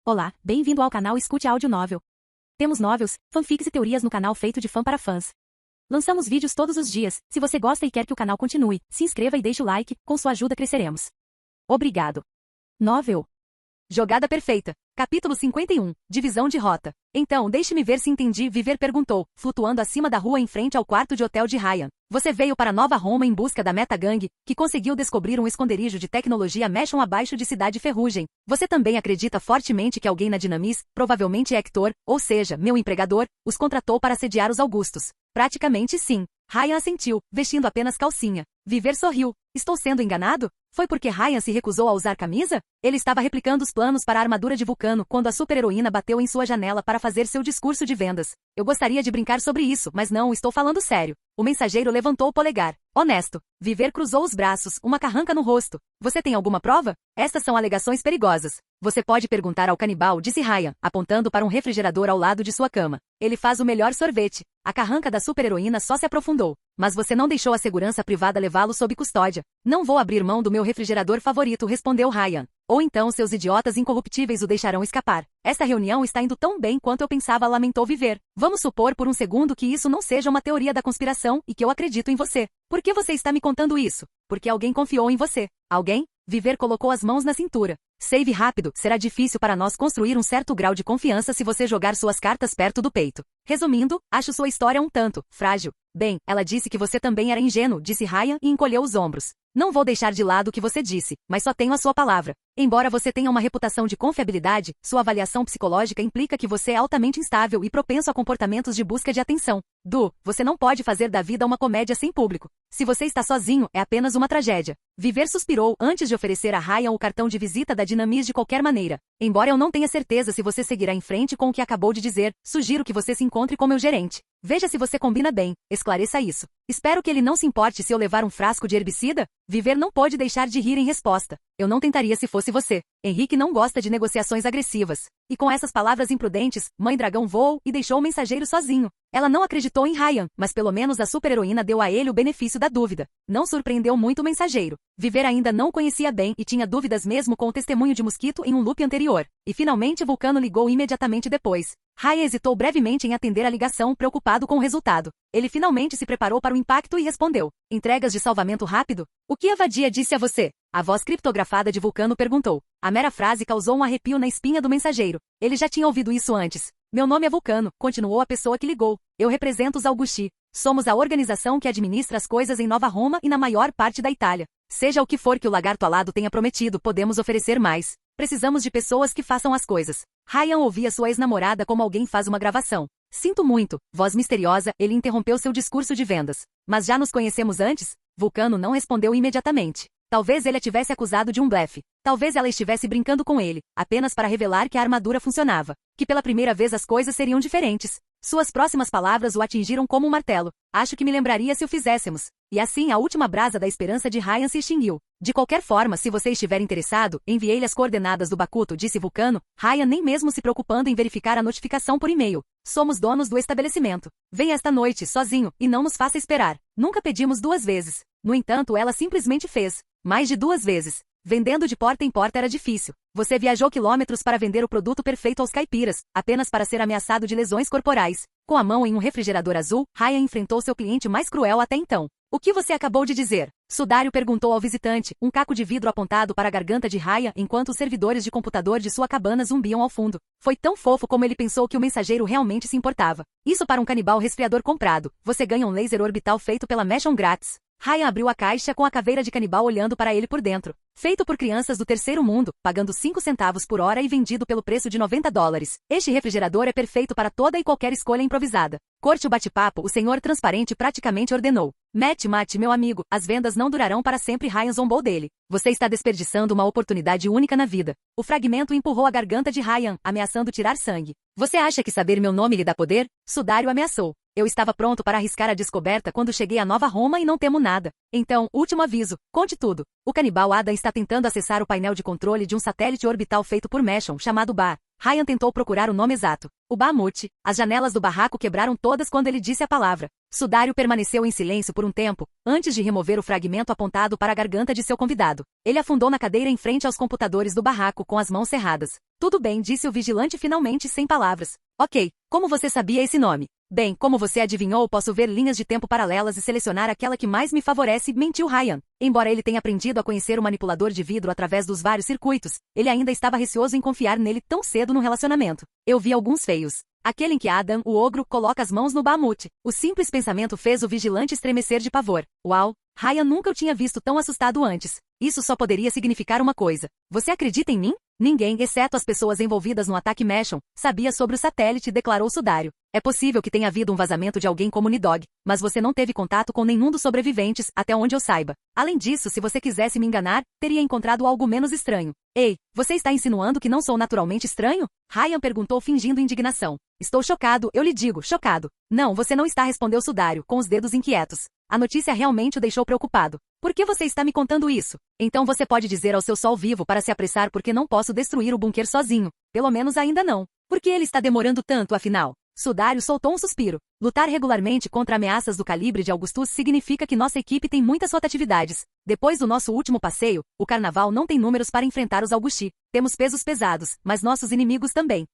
Olá, bem-vindo ao canal Escute Áudio Novel. Temos novels, fanfics e teorias no canal feito de fã para fãs. Lançamos vídeos todos os dias. Se você gosta e quer que o canal continue, se inscreva e deixe o like, com sua ajuda cresceremos. Obrigado. Novel. Jogada perfeita. Capítulo 51. Divisão de rota. Então, deixe-me ver se entendi, Viver perguntou, flutuando acima da rua em frente ao quarto de hotel de Ryan. Você veio para Nova Roma em busca da Meta Gang, que conseguiu descobrir um esconderijo de tecnologia Meshon abaixo de Cidade Ferrugem. Você também acredita fortemente que alguém na Dinamis, provavelmente Hector, ou seja, meu empregador, os contratou para sediar os Augustos? Praticamente sim. Ryan assentiu, vestindo apenas calcinha. Viver sorriu. Estou sendo enganado? Foi porque Ryan se recusou a usar camisa? Ele estava replicando os planos para a armadura de Vulcano quando a super-heroína bateu em sua janela para fazer seu discurso de vendas. Eu gostaria de brincar sobre isso, mas não, estou falando sério. O mensageiro levantou o polegar. Honesto. Viver cruzou os braços, uma carranca no rosto. Você tem alguma prova? Estas são alegações perigosas. Você pode perguntar ao canibal, disse Ryan, apontando para um refrigerador ao lado de sua cama. Ele faz o melhor sorvete. A carranca da super-heroína só se aprofundou. Mas você não deixou a segurança privada levá-lo sob custódia. Não vou abrir mão do meu refrigerador favorito, respondeu Ryan. Ou então seus idiotas incorruptíveis o deixarão escapar. Esta reunião está indo tão bem quanto eu pensava, lamentou Viver. Vamos supor por um segundo que isso não seja uma teoria da conspiração e que eu acredito em você. Por que você está me contando isso? Porque alguém confiou em você. Alguém? Viver colocou as mãos na cintura. Save rápido, será difícil para nós construir um certo grau de confiança se você jogar suas cartas perto do peito. Resumindo, acho sua história um tanto frágil. Bem, ela disse que você também era ingênuo, disse Ryan e encolheu os ombros. Não vou deixar de lado o que você disse, mas só tenho a sua palavra. Embora você tenha uma reputação de confiabilidade, sua avaliação psicológica implica que você é altamente instável e propenso a comportamentos de busca de atenção. Você não pode fazer da vida uma comédia sem público. Se você está sozinho, é apenas uma tragédia. Viver suspirou antes de oferecer a Ryan o cartão de visita da Dinamis de qualquer maneira. Embora eu não tenha certeza se você seguirá em frente com o que acabou de dizer, sugiro que você se encontre com meu gerente. Veja se você combina bem, esclareça isso. Espero que ele não se importe se eu levar um frasco de herbicida? Viver não pôde deixar de rir em resposta. Eu não tentaria se fosse você. Henrique não gosta de negociações agressivas. E com essas palavras imprudentes, Mãe Dragão voou e deixou o mensageiro sozinho. Ela não acreditou em Ryan, mas pelo menos a super-heroína deu a ele o benefício da dúvida. Não surpreendeu muito o mensageiro. Viver ainda não o conhecia bem e tinha dúvidas mesmo com o testemunho de Mosquito em um loop anterior. E finalmente Vulcano ligou imediatamente depois. Ryan hesitou brevemente em atender a ligação, preocupado com o resultado. Ele finalmente se preparou para o impacto e respondeu. Entregas de salvamento rápido? O que a vadia disse a você? A voz criptografada de Vulcano perguntou. A mera frase causou um arrepio na espinha do mensageiro. Ele já tinha ouvido isso antes. Meu nome é Vulcano, continuou a pessoa que ligou. Eu represento os Augusti. Somos a organização que administra as coisas em Nova Roma e na maior parte da Itália. Seja o que for que o lagarto alado tenha prometido, podemos oferecer mais. Precisamos de pessoas que façam as coisas. Ryan ouvia sua ex-namorada como alguém faz uma gravação. Sinto muito, voz misteriosa, ele interrompeu seu discurso de vendas. Mas já nos conhecemos antes? Vulcano não respondeu imediatamente. Talvez ele a tivesse acusado de um blefe. Talvez ela estivesse brincando com ele, apenas para revelar que a armadura funcionava. Que pela primeira vez as coisas seriam diferentes. Suas próximas palavras o atingiram como um martelo. Acho que me lembraria se o fizéssemos. E assim a última brasa da esperança de Ryan se extinguiu. De qualquer forma, se você estiver interessado, enviei-lhe as coordenadas do Bakuto, disse Vulcano, Ryan nem mesmo se preocupando em verificar a notificação por e-mail. Somos donos do estabelecimento. Venha esta noite, sozinho, e não nos faça esperar. Nunca pedimos 2 vezes. No entanto, ela simplesmente fez. Mais de 2 vezes. Vendendo de porta em porta era difícil. Você viajou quilômetros para vender o produto perfeito aos caipiras, apenas para ser ameaçado de lesões corporais. Com a mão em um refrigerador azul, Ryan enfrentou seu cliente mais cruel até então. O que você acabou de dizer? Sudário perguntou ao visitante, um caco de vidro apontado para a garganta de Ryan enquanto os servidores de computador de sua cabana zumbiam ao fundo. Foi tão fofo como ele pensou que o mensageiro realmente se importava. Isso para um canibal resfriador comprado. Você ganha um laser orbital feito pela Meshon grátis. Ryan abriu a caixa com a caveira de canibal olhando para ele por dentro. Feito por crianças do terceiro mundo, pagando 5 centavos por hora e vendido pelo preço de $90. Este refrigerador é perfeito para toda e qualquer escolha improvisada. Corte o bate-papo, o senhor transparente praticamente ordenou. Mate, meu amigo, as vendas não durarão para sempre. Ryan zombou dele. Você está desperdiçando uma oportunidade única na vida. O fragmento empurrou a garganta de Ryan, ameaçando tirar sangue. Você acha que saber meu nome lhe dá poder? Sudário ameaçou. Eu estava pronto para arriscar a descoberta quando cheguei a Nova Roma e não temo nada. Então, último aviso, conte tudo. O canibal Adam está tentando acessar o painel de controle de um satélite orbital feito por Meshon, chamado Bar. Ryan tentou procurar o nome exato. O Bahamut. As janelas do barraco quebraram todas quando ele disse a palavra. Sudário permaneceu em silêncio por um tempo, antes de remover o fragmento apontado para a garganta de seu convidado. Ele afundou na cadeira em frente aos computadores do barraco com as mãos cerradas. Tudo bem, disse o vigilante finalmente sem palavras. Ok, como você sabia esse nome? Bem, como você adivinhou, posso ver linhas de tempo paralelas e selecionar aquela que mais me favorece, mentiu Ryan. Embora ele tenha aprendido a conhecer o manipulador de vidro através dos vários circuitos, ele ainda estava receoso em confiar nele tão cedo no relacionamento. Eu vi alguns feios. Aquele em que Adam, o ogro, coloca as mãos no Bahamut. O simples pensamento fez o vigilante estremecer de pavor. Uau! Ryan nunca o tinha visto tão assustado antes. Isso só poderia significar uma coisa. Você acredita em mim? Ninguém, exceto as pessoas envolvidas no ataque Meshon, sabia sobre o satélite, declarou Sudário. É possível que tenha havido um vazamento de alguém como Nidog, mas você não teve contato com nenhum dos sobreviventes, até onde eu saiba. Além disso, se você quisesse me enganar, teria encontrado algo menos estranho. Ei, você está insinuando que não sou naturalmente estranho? Ryan perguntou fingindo indignação. Estou chocado, eu lhe digo, chocado. Não, você não está, respondeu Sudário, com os dedos inquietos. A notícia realmente o deixou preocupado. Por que você está me contando isso? Então você pode dizer ao seu sol vivo para se apressar porque não posso destruir o bunker sozinho. Pelo menos ainda não. Por que ele está demorando tanto, afinal? Sudário soltou um suspiro. Lutar regularmente contra ameaças do calibre de Augustus significa que nossa equipe tem muitas rotatividades. Depois do nosso último passeio, o carnaval não tem números para enfrentar os Augusti. Temos pesos pesados, mas nossos inimigos também.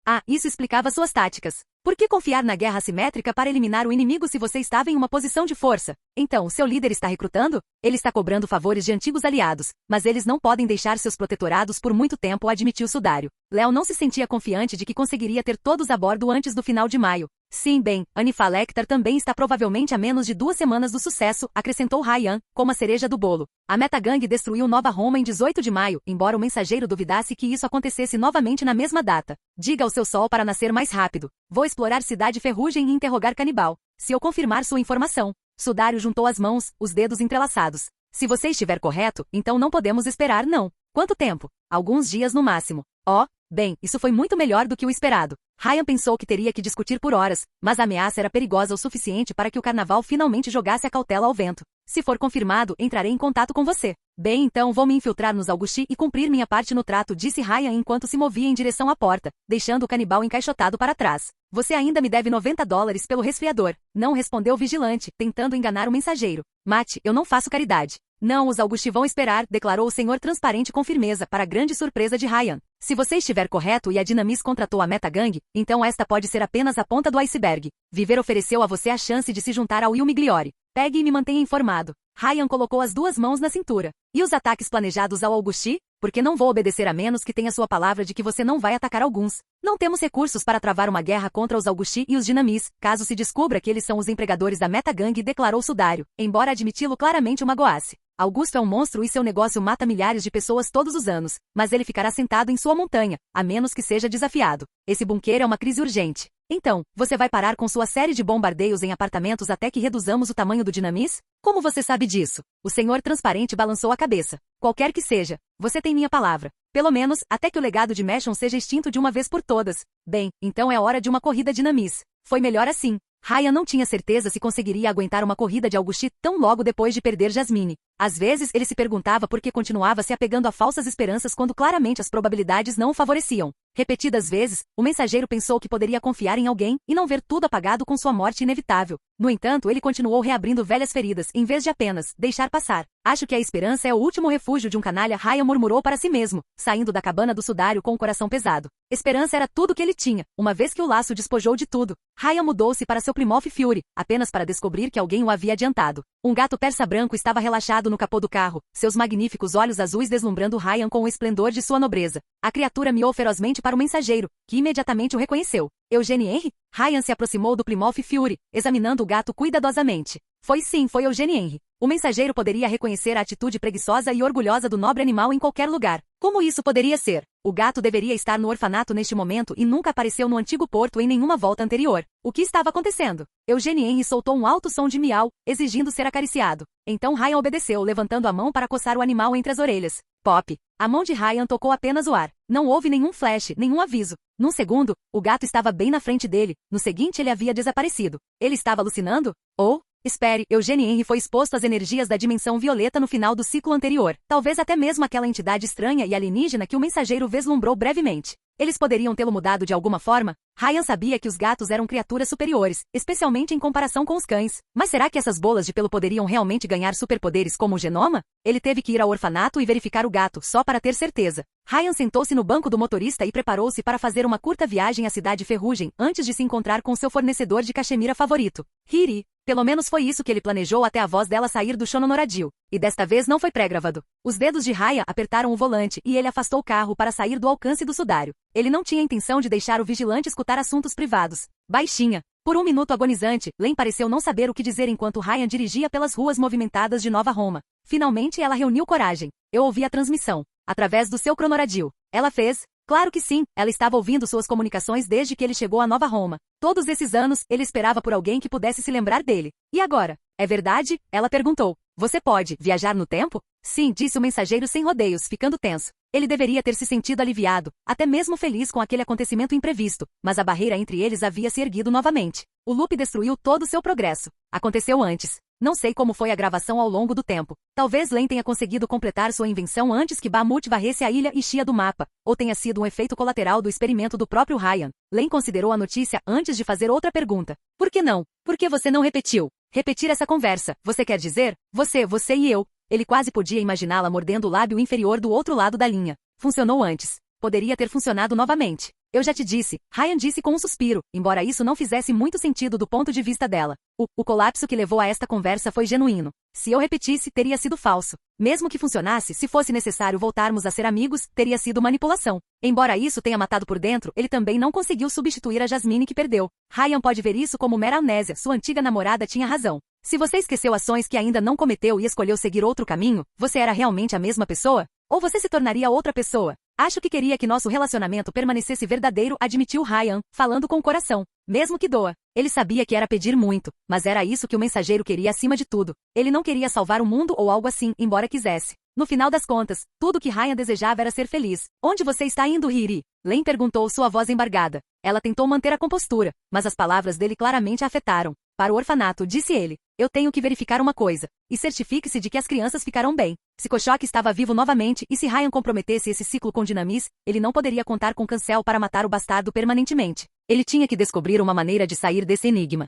Ah, isso explicava suas táticas. Por que confiar na guerra assimétrica para eliminar o inimigo se você estava em uma posição de força? Então, seu líder está recrutando? Ele está cobrando favores de antigos aliados, mas eles não podem deixar seus protetorados por muito tempo, admitiu Sudário. Léo não se sentia confiante de que conseguiria ter todos a bordo antes do final de maio. Sim, bem, Anifa Lecter também está provavelmente a menos de 2 semanas do sucesso, acrescentou Ryan, como a cereja do bolo. A Metagang destruiu Nova Roma em 18 de maio, embora o mensageiro duvidasse que isso acontecesse novamente na mesma data. Diga ao seu sol para nascer mais rápido. Vou explorar Cidade Ferrugem e interrogar Canibal. Se eu confirmar sua informação. Sudário juntou as mãos, os dedos entrelaçados. Se você estiver correto, então não podemos esperar não. Quanto tempo? Alguns dias no máximo. Oh, bem, isso foi muito melhor do que o esperado. Ryan pensou que teria que discutir por horas, mas a ameaça era perigosa o suficiente para que o carnaval finalmente jogasse a cautela ao vento. Se for confirmado, entrarei em contato com você. Bem, então vou me infiltrar nos Augusti e cumprir minha parte no trato, disse Ryan enquanto se movia em direção à porta, deixando o canibal encaixotado para trás. Você ainda me deve $90 pelo resfriador. Não, respondeu o vigilante, tentando enganar o mensageiro. Mate, eu não faço caridade. Não, os Augusti vão esperar, declarou o senhor transparente com firmeza, para grande surpresa de Ryan. Se você estiver correto e a Dinamis contratou a Metagang, então esta pode ser apenas a ponta do iceberg. Viver ofereceu a você a chance de se juntar ao Will Migliori. Pegue e me mantenha informado. Ryan colocou as 2 mãos na cintura. E os ataques planejados ao Augusti? Porque não vou obedecer a menos que tenha sua palavra de que você não vai atacar alguns. Não temos recursos para travar uma guerra contra os Augusti e os Dinamis, caso se descubra que eles são os empregadores da Metagang, declarou Sudário, embora admiti-lo claramente o magoasse. Augusto é um monstro e seu negócio mata milhares de pessoas todos os anos, mas ele ficará sentado em sua montanha, a menos que seja desafiado. Esse bunker é uma crise urgente. Então, você vai parar com sua série de bombardeios em apartamentos até que reduzamos o tamanho do Dinamis? Como você sabe disso? O senhor transparente balançou a cabeça. Qualquer que seja, você tem minha palavra. Pelo menos, até que o legado de Meshon seja extinto de uma vez por todas. Bem, então é hora de uma corrida Dinamis. Foi melhor assim. Ryan não tinha certeza se conseguiria aguentar uma corrida de Augusti tão logo depois de perder Jasmine. Às vezes ele se perguntava por que continuava se apegando a falsas esperanças quando claramente as probabilidades não o favoreciam. Repetidas vezes, o mensageiro pensou que poderia confiar em alguém e não ver tudo apagado com sua morte inevitável. No entanto, ele continuou reabrindo velhas feridas, em vez de apenas deixar passar. Acho que a esperança é o último refúgio de um canalha, Ryan murmurou para si mesmo, saindo da cabana do Sudário com o coração pesado. Esperança era tudo que ele tinha, uma vez que o laço despojou de tudo. Ryan mudou-se para seu Plymouth Fury, apenas para descobrir que alguém o havia adiantado. Um gato persa branco estava relaxado no capô do carro, seus magníficos olhos azuis deslumbrando Ryan com o esplendor de sua nobreza. A criatura miou ferozmente para o mensageiro, que imediatamente o reconheceu. Eugene Henry? Ryan se aproximou do Plymouth Fury, examinando o gato cuidadosamente. Foi Eugene Henry. O mensageiro poderia reconhecer a atitude preguiçosa e orgulhosa do nobre animal em qualquer lugar. Como isso poderia ser? O gato deveria estar no orfanato neste momento e nunca apareceu no antigo porto em nenhuma volta anterior. O que estava acontecendo? Eugene Henry soltou um alto som de miau, exigindo ser acariciado. Então Ryan obedeceu, levantando a mão para coçar o animal entre as orelhas. Pop. A mão de Ryan tocou apenas o ar. Não houve nenhum flash, nenhum aviso. Num segundo, o gato estava bem na frente dele. No seguinte, ele havia desaparecido. Ele estava alucinando? Ou... Espere, Eugene Henry foi exposto às energias da dimensão violeta no final do ciclo anterior. Talvez até mesmo aquela entidade estranha e alienígena que o mensageiro vislumbrou brevemente. Eles poderiam tê-lo mudado de alguma forma? Ryan sabia que os gatos eram criaturas superiores, especialmente em comparação com os cães. Mas será que essas bolas de pelo poderiam realmente ganhar superpoderes como o genoma? Ele teve que ir ao orfanato e verificar o gato, só para ter certeza. Ryan sentou-se no banco do motorista e preparou-se para fazer uma curta viagem à cidade Ferrugem, antes de se encontrar com seu fornecedor de cachemira favorito, Riri. Pelo menos foi isso que ele planejou até a voz dela sair do Shononoradil. E desta vez não foi pré-gravado. Os dedos de Ryan apertaram o volante e ele afastou o carro para sair do alcance do sudário. Ele não tinha intenção de deixar o vigilante escutar assuntos privados. Baixinha. Por um minuto agonizante, Len pareceu não saber o que dizer enquanto Ryan dirigia pelas ruas movimentadas de Nova Roma. Finalmente ela reuniu coragem. Eu ouvi a transmissão. Através do seu cronoradil. Ela fez? Claro que sim, ela estava ouvindo suas comunicações desde que ele chegou a Nova Roma. Todos esses anos, ele esperava por alguém que pudesse se lembrar dele. E agora? É verdade? Ela perguntou. Você pode viajar no tempo? Sim, disse o mensageiro sem rodeios, ficando tenso. Ele deveria ter se sentido aliviado, até mesmo feliz com aquele acontecimento imprevisto, mas a barreira entre eles havia se erguido novamente. O loop destruiu todo o seu progresso. Aconteceu antes. Não sei como foi a gravação ao longo do tempo. Talvez Len tenha conseguido completar sua invenção antes que Bahamut varresse a ilha Ishia do mapa, ou tenha sido um efeito colateral do experimento do próprio Ryan. Len considerou a notícia antes de fazer outra pergunta. Por que não? Por que você não repetiu? Repetir essa conversa, você quer dizer? Você e eu. Ele quase podia imaginá-la mordendo o lábio inferior do outro lado da linha. Funcionou antes. Poderia ter funcionado novamente. Eu já te disse, Ryan disse com um suspiro, embora isso não fizesse muito sentido do ponto de vista dela. O colapso que levou a esta conversa foi genuíno. Se eu repetisse, teria sido falso. Mesmo que funcionasse, se fosse necessário voltarmos a ser amigos, teria sido manipulação. Embora isso tenha matado por dentro, ele também não conseguiu substituir a Jasmine que perdeu. Ryan pode ver isso como mera amnésia, sua antiga namorada tinha razão. Se você esqueceu ações que ainda não cometeu e escolheu seguir outro caminho, você era realmente a mesma pessoa? Ou você se tornaria outra pessoa? Acho que queria que nosso relacionamento permanecesse verdadeiro, admitiu Ryan, falando com o coração. Mesmo que doa. Ele sabia que era pedir muito, mas era isso que o mensageiro queria acima de tudo. Ele não queria salvar o mundo ou algo assim, embora quisesse. No final das contas, tudo que Ryan desejava era ser feliz. Onde você está indo, Riri? Len perguntou, sua voz embargada. Ela tentou manter a compostura, mas as palavras dele claramente a afetaram. Para o orfanato, disse ele. Eu tenho que verificar uma coisa. E certifique-se de que as crianças ficarão bem. Se Koshok estava vivo novamente e se Ryan comprometesse esse ciclo com Dinamis, ele não poderia contar com Cancel para matar o bastardo permanentemente. Ele tinha que descobrir uma maneira de sair desse enigma.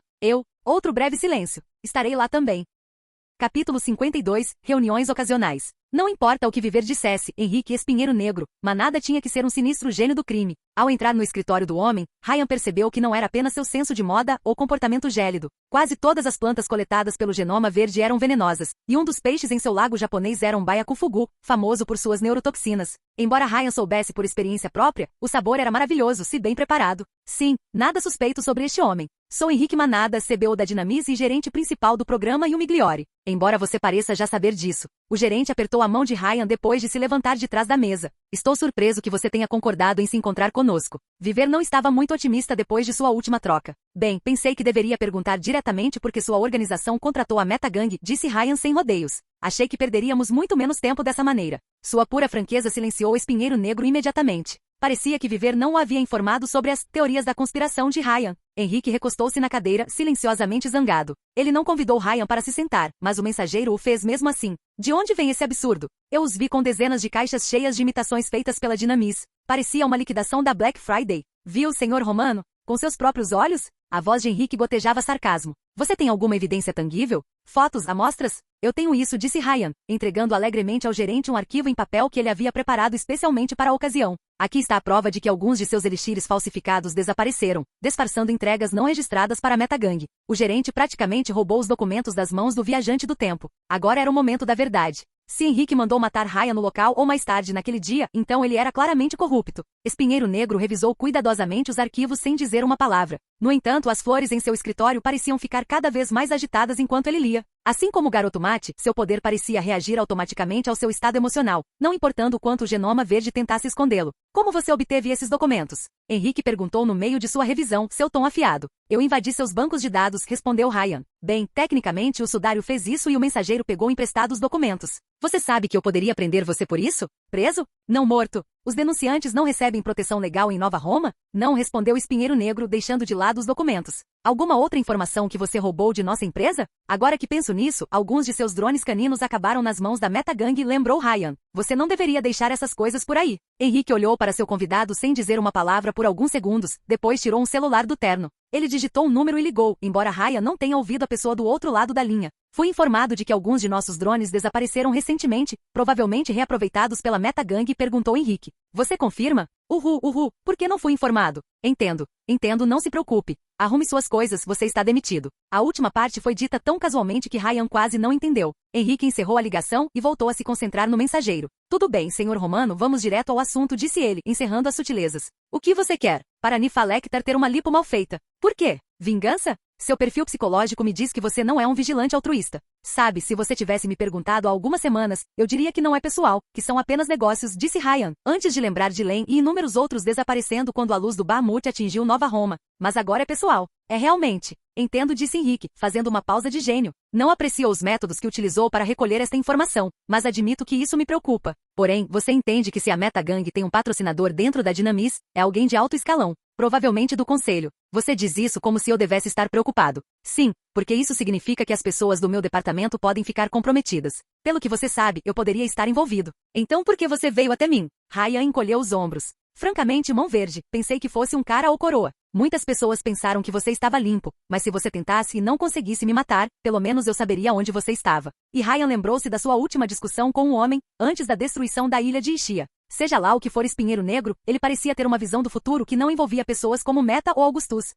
Outro breve silêncio. Estarei lá também. Capítulo 52, Reuniões ocasionais. Não importa o que Viver dissesse, Henrique Espinheiro Negro, Manada tinha que ser um sinistro gênio do crime. Ao entrar no escritório do homem, Ryan percebeu que não era apenas seu senso de moda ou comportamento gélido. Quase todas as plantas coletadas pelo genoma verde eram venenosas, e um dos peixes em seu lago japonês era um baiacu-fugu, famoso por suas neurotoxinas. Embora Ryan soubesse por experiência própria, o sabor era maravilhoso se bem preparado. Sim, nada suspeito sobre este homem. Sou Henrique Manada, CBO da Dinamis e gerente principal do programa Yumigliori. Embora você pareça já saber disso. O gerente apertou a mão de Ryan depois de se levantar de trás da mesa. Estou surpreso que você tenha concordado em se encontrar conosco. Viver não estava muito otimista depois de sua última troca. Bem, pensei que deveria perguntar diretamente porque sua organização contratou a Metagang, disse Ryan sem rodeios. Achei que perderíamos muito menos tempo dessa maneira. Sua pura franqueza silenciou o Espinheiro Negro imediatamente. Parecia que Viver não o havia informado sobre as teorias da conspiração de Ryan. Henrique recostou-se na cadeira, silenciosamente zangado. Ele não convidou Ryan para se sentar, mas o mensageiro o fez mesmo assim. De onde vem esse absurdo? Eu os vi com dezenas de caixas cheias de imitações feitas pela Dinamis. Parecia uma liquidação da Black Friday. Viu, senhor Romano? Com seus próprios olhos? A voz de Henrique gotejava sarcasmo. Você tem alguma evidência tangível? Fotos, amostras? Eu tenho isso, disse Ryan, entregando alegremente ao gerente um arquivo em papel que ele havia preparado especialmente para a ocasião. Aqui está a prova de que alguns de seus elixires falsificados desapareceram, disfarçando entregas não registradas para a Metagang. O gerente praticamente roubou os documentos das mãos do viajante do tempo. Agora era o momento da verdade. Se Henrique mandou matar Ryan no local ou mais tarde naquele dia, então ele era claramente corrupto. Espinheiro Negro revisou cuidadosamente os arquivos sem dizer uma palavra. No entanto, as flores em seu escritório pareciam ficar cada vez mais agitadas enquanto ele lia. Assim como o garoto mate, seu poder parecia reagir automaticamente ao seu estado emocional, não importando o quanto o genoma verde tentasse escondê-lo. Como você obteve esses documentos? Henrique perguntou no meio de sua revisão, seu tom afiado. Eu invadi seus bancos de dados, respondeu Ryan. Bem, tecnicamente o sudário fez isso e o mensageiro pegou emprestados documentos. Você sabe que eu poderia prender você por isso? Preso? Não morto. Os denunciantes não recebem proteção legal em Nova Roma? Não, respondeu Espinheiro Negro, deixando de lado os documentos. Alguma outra informação que você roubou de nossa empresa? Agora que penso nisso, alguns de seus drones caninos acabaram nas mãos da Metagang, lembrou Ryan. Você não deveria deixar essas coisas por aí. Henrique olhou para seu convidado sem dizer uma palavra por alguns segundos, depois tirou um celular do terno. Ele digitou um número e ligou, embora Ryan não tenha ouvido a pessoa do outro lado da linha. Fui informado de que alguns de nossos drones desapareceram recentemente, provavelmente reaproveitados pela Metagang, perguntou Henrique. Você confirma? Por que não fui informado? Entendo, não se preocupe. Arrume suas coisas, você está demitido. A última parte foi dita tão casualmente que Ryan quase não entendeu. Henrique encerrou a ligação e voltou a se concentrar no mensageiro. Tudo bem, senhor Romano, vamos direto ao assunto, disse ele, encerrando as sutilezas. O que você quer? Para Nifa Lecter ter uma lipo mal feita. Por quê? Vingança? Seu perfil psicológico me diz que você não é um vigilante altruísta. Sabe, se você tivesse me perguntado há algumas semanas, eu diria que não é pessoal, que são apenas negócios, disse Ryan, antes de lembrar de Len e inúmeros outros desaparecendo quando a luz do Bahamut atingiu Nova Roma. Mas agora é pessoal. É realmente. Entendo, disse Henrique, fazendo uma pausa de gênio. Não aprecio os métodos que utilizou para recolher esta informação, mas admito que isso me preocupa. Porém, você entende que se a Metagang tem um patrocinador dentro da Dinamis, é alguém de alto escalão, provavelmente do conselho. Você diz isso como se eu devesse estar preocupado. Sim, porque isso significa que as pessoas do meu departamento podem ficar comprometidas. Pelo que você sabe, eu poderia estar envolvido. Então por que você veio até mim? Ryan encolheu os ombros. Francamente, mão verde, pensei que fosse um cara ou coroa. Muitas pessoas pensaram que você estava limpo, mas se você tentasse e não conseguisse me matar, pelo menos eu saberia onde você estava. E Ryan lembrou-se da sua última discussão com um homem, antes da destruição da ilha de Ischia. Seja lá o que for Espinheiro Negro, ele parecia ter uma visão do futuro que não envolvia pessoas como Meta ou Augustus.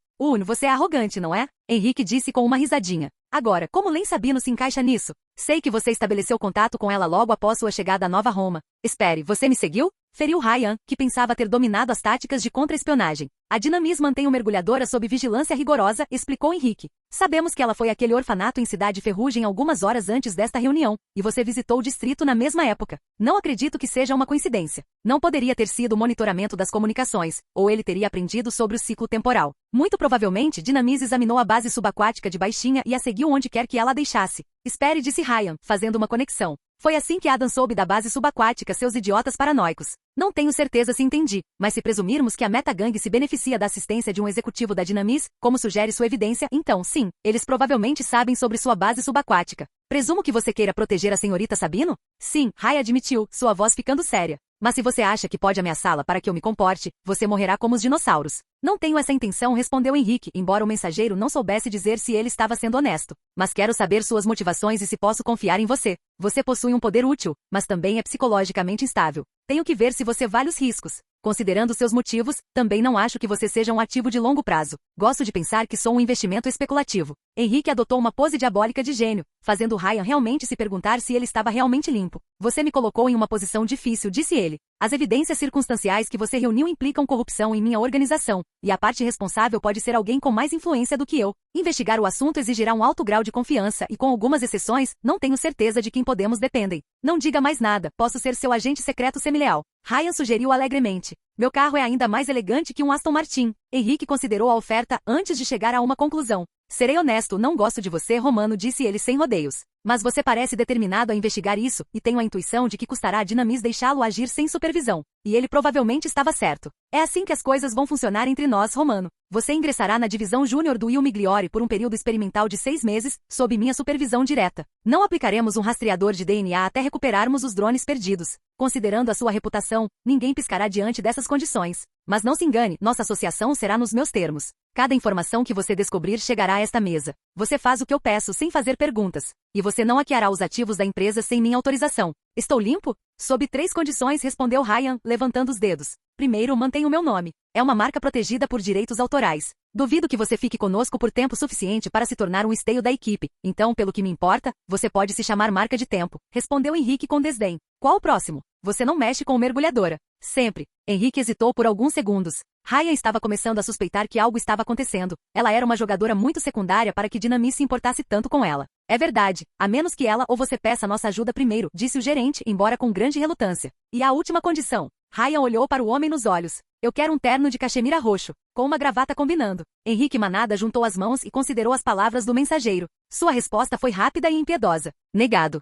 Você é arrogante, não é? Henrique disse com uma risadinha. Agora, como Len Sabino se encaixa nisso? Sei que você estabeleceu contato com ela logo após sua chegada a Nova Roma. Espere, você me seguiu? Feriu Ryan, que pensava ter dominado as táticas de contra-espionagem. A Dinamis mantém uma mergulhadora sob vigilância rigorosa, explicou Henrique. Sabemos que ela foi àquele orfanato em Cidade Ferrugem algumas horas antes desta reunião, e você visitou o distrito na mesma época. Não acredito que seja uma coincidência. Não poderia ter sido o monitoramento das comunicações, ou ele teria aprendido sobre o ciclo temporal. Muito provavelmente, Dinamis examinou a base subaquática de Baixinha e a seguiu onde quer que ela a deixasse. Espere, disse Ryan, fazendo uma conexão. Foi assim que Adam soube da base subaquática, seus idiotas paranoicos. Não tenho certeza se entendi, mas se presumirmos que a Metagang se beneficia da assistência de um executivo da Dinamis, como sugere sua evidência, então sim, eles provavelmente sabem sobre sua base subaquática. Presumo que você queira proteger a senhorita Sabino? Sim, Ryan admitiu, sua voz ficando séria. Mas se você acha que pode ameaçá-la para que eu me comporte, você morrerá como os dinossauros. Não tenho essa intenção, respondeu Henrique, embora o mensageiro não soubesse dizer se ele estava sendo honesto. Mas quero saber suas motivações e se posso confiar em você. Você possui um poder útil, mas também é psicologicamente instável. Tenho que ver se você vale os riscos. Considerando seus motivos, também não acho que você seja um ativo de longo prazo. Gosto de pensar que sou um investimento especulativo. Henrique adotou uma pose diabólica de gênio, fazendo Ryan realmente se perguntar se ele estava realmente limpo. Você me colocou em uma posição difícil, disse ele. As evidências circunstanciais que você reuniu implicam corrupção em minha organização, e a parte responsável pode ser alguém com mais influência do que eu. Investigar o assunto exigirá um alto grau de confiança e, com algumas exceções, não tenho certeza de quem podemos dependem. Não diga mais nada, posso ser seu agente secreto semileal. Ryan sugeriu alegremente. Meu carro é ainda mais elegante que um Aston Martin. Henrique considerou a oferta antes de chegar a uma conclusão. Serei honesto, não gosto de você, Romano, disse ele sem rodeios. Mas você parece determinado a investigar isso, e tenho a intuição de que custará a Dinamis deixá-lo agir sem supervisão. E ele provavelmente estava certo. É assim que as coisas vão funcionar entre nós, Romano. Você ingressará na divisão júnior do Il Migliore por um período experimental de 6 meses, sob minha supervisão direta. Não aplicaremos um rastreador de DNA até recuperarmos os drones perdidos. Considerando a sua reputação, ninguém piscará diante dessas condições. Mas não se engane, nossa associação será nos meus termos. Cada informação que você descobrir chegará a esta mesa. Você faz o que eu peço sem fazer perguntas. E você não hackeará os ativos da empresa sem minha autorização. Estou limpo? Sob 3 condições, respondeu Ryan, levantando os dedos. Primeiro, mantenha o meu nome. É uma marca protegida por direitos autorais. Duvido que você fique conosco por tempo suficiente para se tornar um esteio da equipe. Então, pelo que me importa, você pode se chamar Marca de Tempo. Respondeu Henrique com desdém. Qual o próximo? Você não mexe com mergulhadora. Sempre. Henrique hesitou por alguns segundos. Ryan estava começando a suspeitar que algo estava acontecendo. Ela era uma jogadora muito secundária para que Dinamis se importasse tanto com ela. É verdade, a menos que ela ou você peça nossa ajuda primeiro, disse o gerente, embora com grande relutância. E a última condição. Ryan olhou para o homem nos olhos. Eu quero um terno de cachemira roxo, com uma gravata combinando. Henrique Manada juntou as mãos e considerou as palavras do mensageiro. Sua resposta foi rápida e impiedosa. Negado.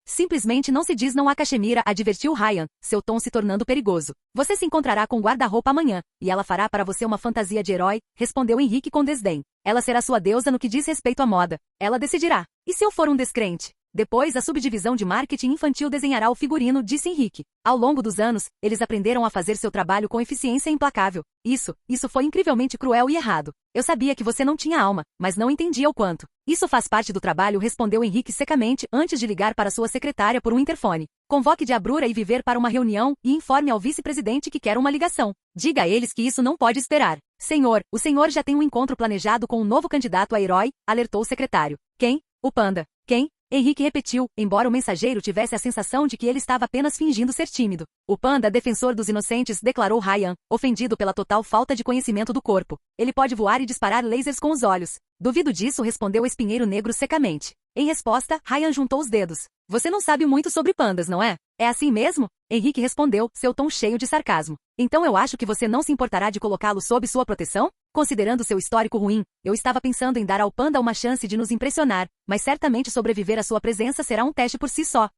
Simplesmente não se diz não a Cachemira, advertiu Ryan, seu tom se tornando perigoso. Você se encontrará com guarda-roupa amanhã, e ela fará para você uma fantasia de herói, respondeu Henrique com desdém. Ela será sua deusa no que diz respeito à moda. Ela decidirá. E se eu for um descrente? Depois, a subdivisão de marketing infantil desenhará o figurino, disse Henrique. Ao longo dos anos, eles aprenderam a fazer seu trabalho com eficiência implacável. Isso foi incrivelmente cruel e errado. Eu sabia que você não tinha alma, mas não entendia o quanto. Isso faz parte do trabalho, respondeu Henrique secamente antes de ligar para sua secretária por um interfone. Convoque de Abrura e Viver para uma reunião e informe ao vice-presidente que quer uma ligação. Diga a eles que isso não pode esperar. Senhor, o senhor já tem um encontro planejado com um novo candidato a herói, alertou o secretário. Quem? O Panda. Quem? Henrique repetiu, embora o mensageiro tivesse a sensação de que ele estava apenas fingindo ser tímido. O Panda, defensor dos inocentes, declarou Ryan, ofendido pela total falta de conhecimento do corpo. Ele pode voar e disparar lasers com os olhos. Duvido disso, respondeu o espinheiro negro secamente. Em resposta, Ryan juntou os dedos. Você não sabe muito sobre pandas, não é? É assim mesmo? Henrique respondeu, seu tom cheio de sarcasmo. Então eu acho que você não se importará de colocá-lo sob sua proteção? Considerando seu histórico ruim, eu estava pensando em dar ao panda uma chance de nos impressionar, mas certamente sobreviver à sua presença será um teste por si só.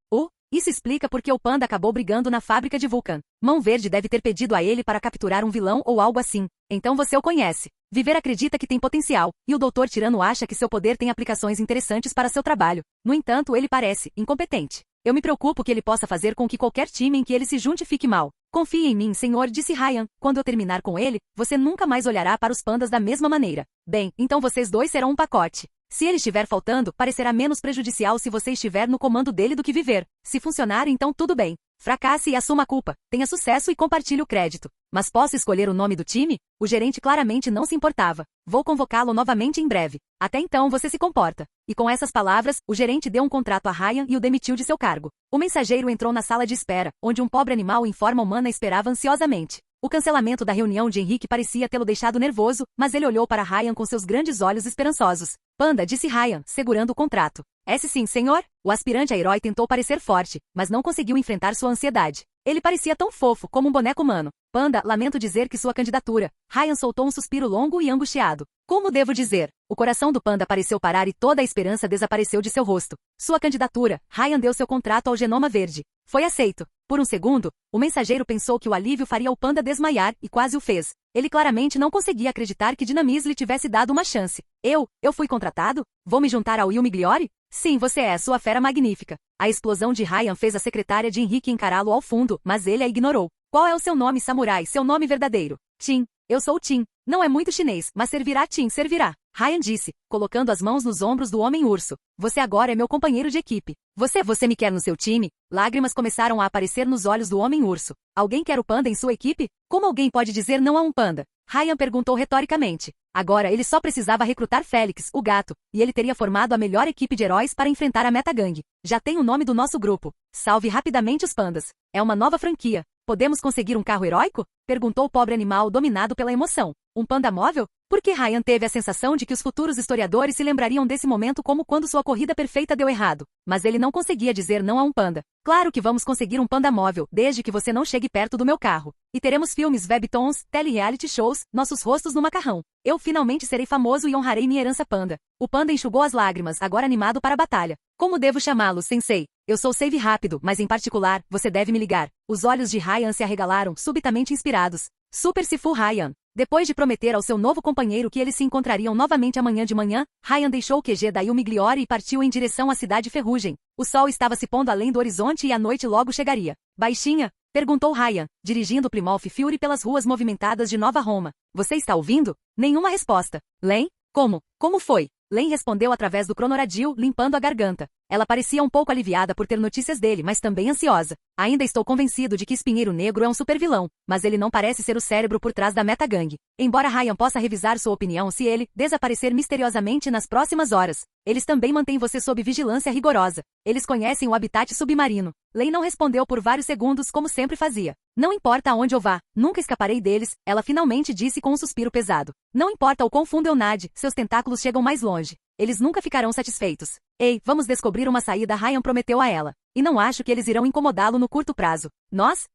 Isso explica porque o panda acabou brigando na fábrica de Vulcan. Mão Verde deve ter pedido a ele para capturar um vilão ou algo assim. Então você o conhece. Viver acredita que tem potencial, e o Dr. Tirano acha que seu poder tem aplicações interessantes para seu trabalho. No entanto, ele parece incompetente. Eu me preocupo que ele possa fazer com que qualquer time em que ele se junte fique mal. Confie em mim, senhor, disse Ryan. Quando eu terminar com ele, você nunca mais olhará para os pandas da mesma maneira. Bem, então vocês dois serão um pacote. Se ele estiver faltando, parecerá menos prejudicial se você estiver no comando dele do que Viver. Se funcionar, então tudo bem. Fracasse e assuma a culpa. Tenha sucesso e compartilhe o crédito. Mas posso escolher o nome do time? O gerente claramente não se importava. Vou convocá-lo novamente em breve. Até então você se comporta. E com essas palavras, o gerente deu um contrato a Ryan e o demitiu de seu cargo. O mensageiro entrou na sala de espera, onde um pobre animal em forma humana esperava ansiosamente. O cancelamento da reunião de Henrique parecia tê-lo deixado nervoso, mas ele olhou para Ryan com seus grandes olhos esperançosos. Panda, disse Ryan, segurando o contrato. Esse sim, senhor? O aspirante a herói tentou parecer forte, mas não conseguiu enfrentar sua ansiedade. Ele parecia tão fofo como um boneco humano. Panda, lamento dizer que sua candidatura. Ryan soltou um suspiro longo e angustiado. Como devo dizer? O coração do Panda pareceu parar e toda a esperança desapareceu de seu rosto. Sua candidatura. Ryan deu seu contrato ao Genoma Verde. Foi aceito. Por um segundo, o mensageiro pensou que o alívio faria o Panda desmaiar e quase o fez. Ele claramente não conseguia acreditar que Dinamis lhe tivesse dado uma chance. Eu fui contratado? Vou me juntar ao Will Migliore? Sim, você é sua fera magnífica. A explosão de Ryan fez a secretária de Henrique encará-lo ao fundo, mas ele a ignorou. Qual é o seu nome, samurai, seu nome verdadeiro? Tim. Eu sou Tim. Não é muito chinês, mas servirá, Tim, servirá. Ryan disse, colocando as mãos nos ombros do Homem-Urso. Você agora é meu companheiro de equipe. Você me quer no seu time? Lágrimas começaram a aparecer nos olhos do Homem-Urso. Alguém quer o Panda em sua equipe? Como alguém pode dizer não a um Panda? Ryan perguntou retoricamente. Agora ele só precisava recrutar Félix, o gato, e ele teria formado a melhor equipe de heróis para enfrentar a Metagang. Já tem o nome do nosso grupo. Salve rapidamente os pandas. É uma nova franquia. Podemos conseguir um carro heróico? Perguntou o pobre animal dominado pela emoção. Um panda móvel? Porque Ryan teve a sensação de que os futuros historiadores se lembrariam desse momento como quando sua corrida perfeita deu errado. Mas ele não conseguia dizer não a um panda. Claro que vamos conseguir um panda móvel, desde que você não chegue perto do meu carro. E teremos filmes, webtoons, tele-reality shows, nossos rostos no macarrão. Eu finalmente serei famoso e honrarei minha herança panda. O panda enxugou as lágrimas, agora animado para a batalha. Como devo chamá-lo, sensei? Eu sou Save Rápido, mas em particular, você deve me ligar. Os olhos de Ryan se arregalaram, subitamente inspirados. Super Sifu Ryan. Depois de prometer ao seu novo companheiro que eles se encontrariam novamente amanhã de manhã, Ryan deixou o QG da Will Migliore e partiu em direção à cidade Ferrugem. O sol estava se pondo além do horizonte e a noite logo chegaria. Baixinha? Perguntou Ryan, dirigindo o Plymouth Fury pelas ruas movimentadas de Nova Roma. Você está ouvindo? Nenhuma resposta. Len? Como? Como foi? Len respondeu através do cronoradio, limpando a garganta. Ela parecia um pouco aliviada por ter notícias dele, mas também ansiosa. Ainda estou convencido de que Espinheiro Negro é um supervilão, mas ele não parece ser o cérebro por trás da Metagang. Embora Ryan possa revisar sua opinião se ele desaparecer misteriosamente nas próximas horas, eles também mantêm você sob vigilância rigorosa. Eles conhecem o habitat submarino. Len não respondeu por vários segundos como sempre fazia. Não importa aonde eu vá, nunca escaparei deles, ela finalmente disse com um suspiro pesado. Não importa o quão fundo eu nade, seus tentáculos chegam mais longe. Eles nunca ficarão satisfeitos. Ei, vamos descobrir uma saída, Ryan prometeu a ela. E não acho que eles irão incomodá-lo no curto prazo. Nós?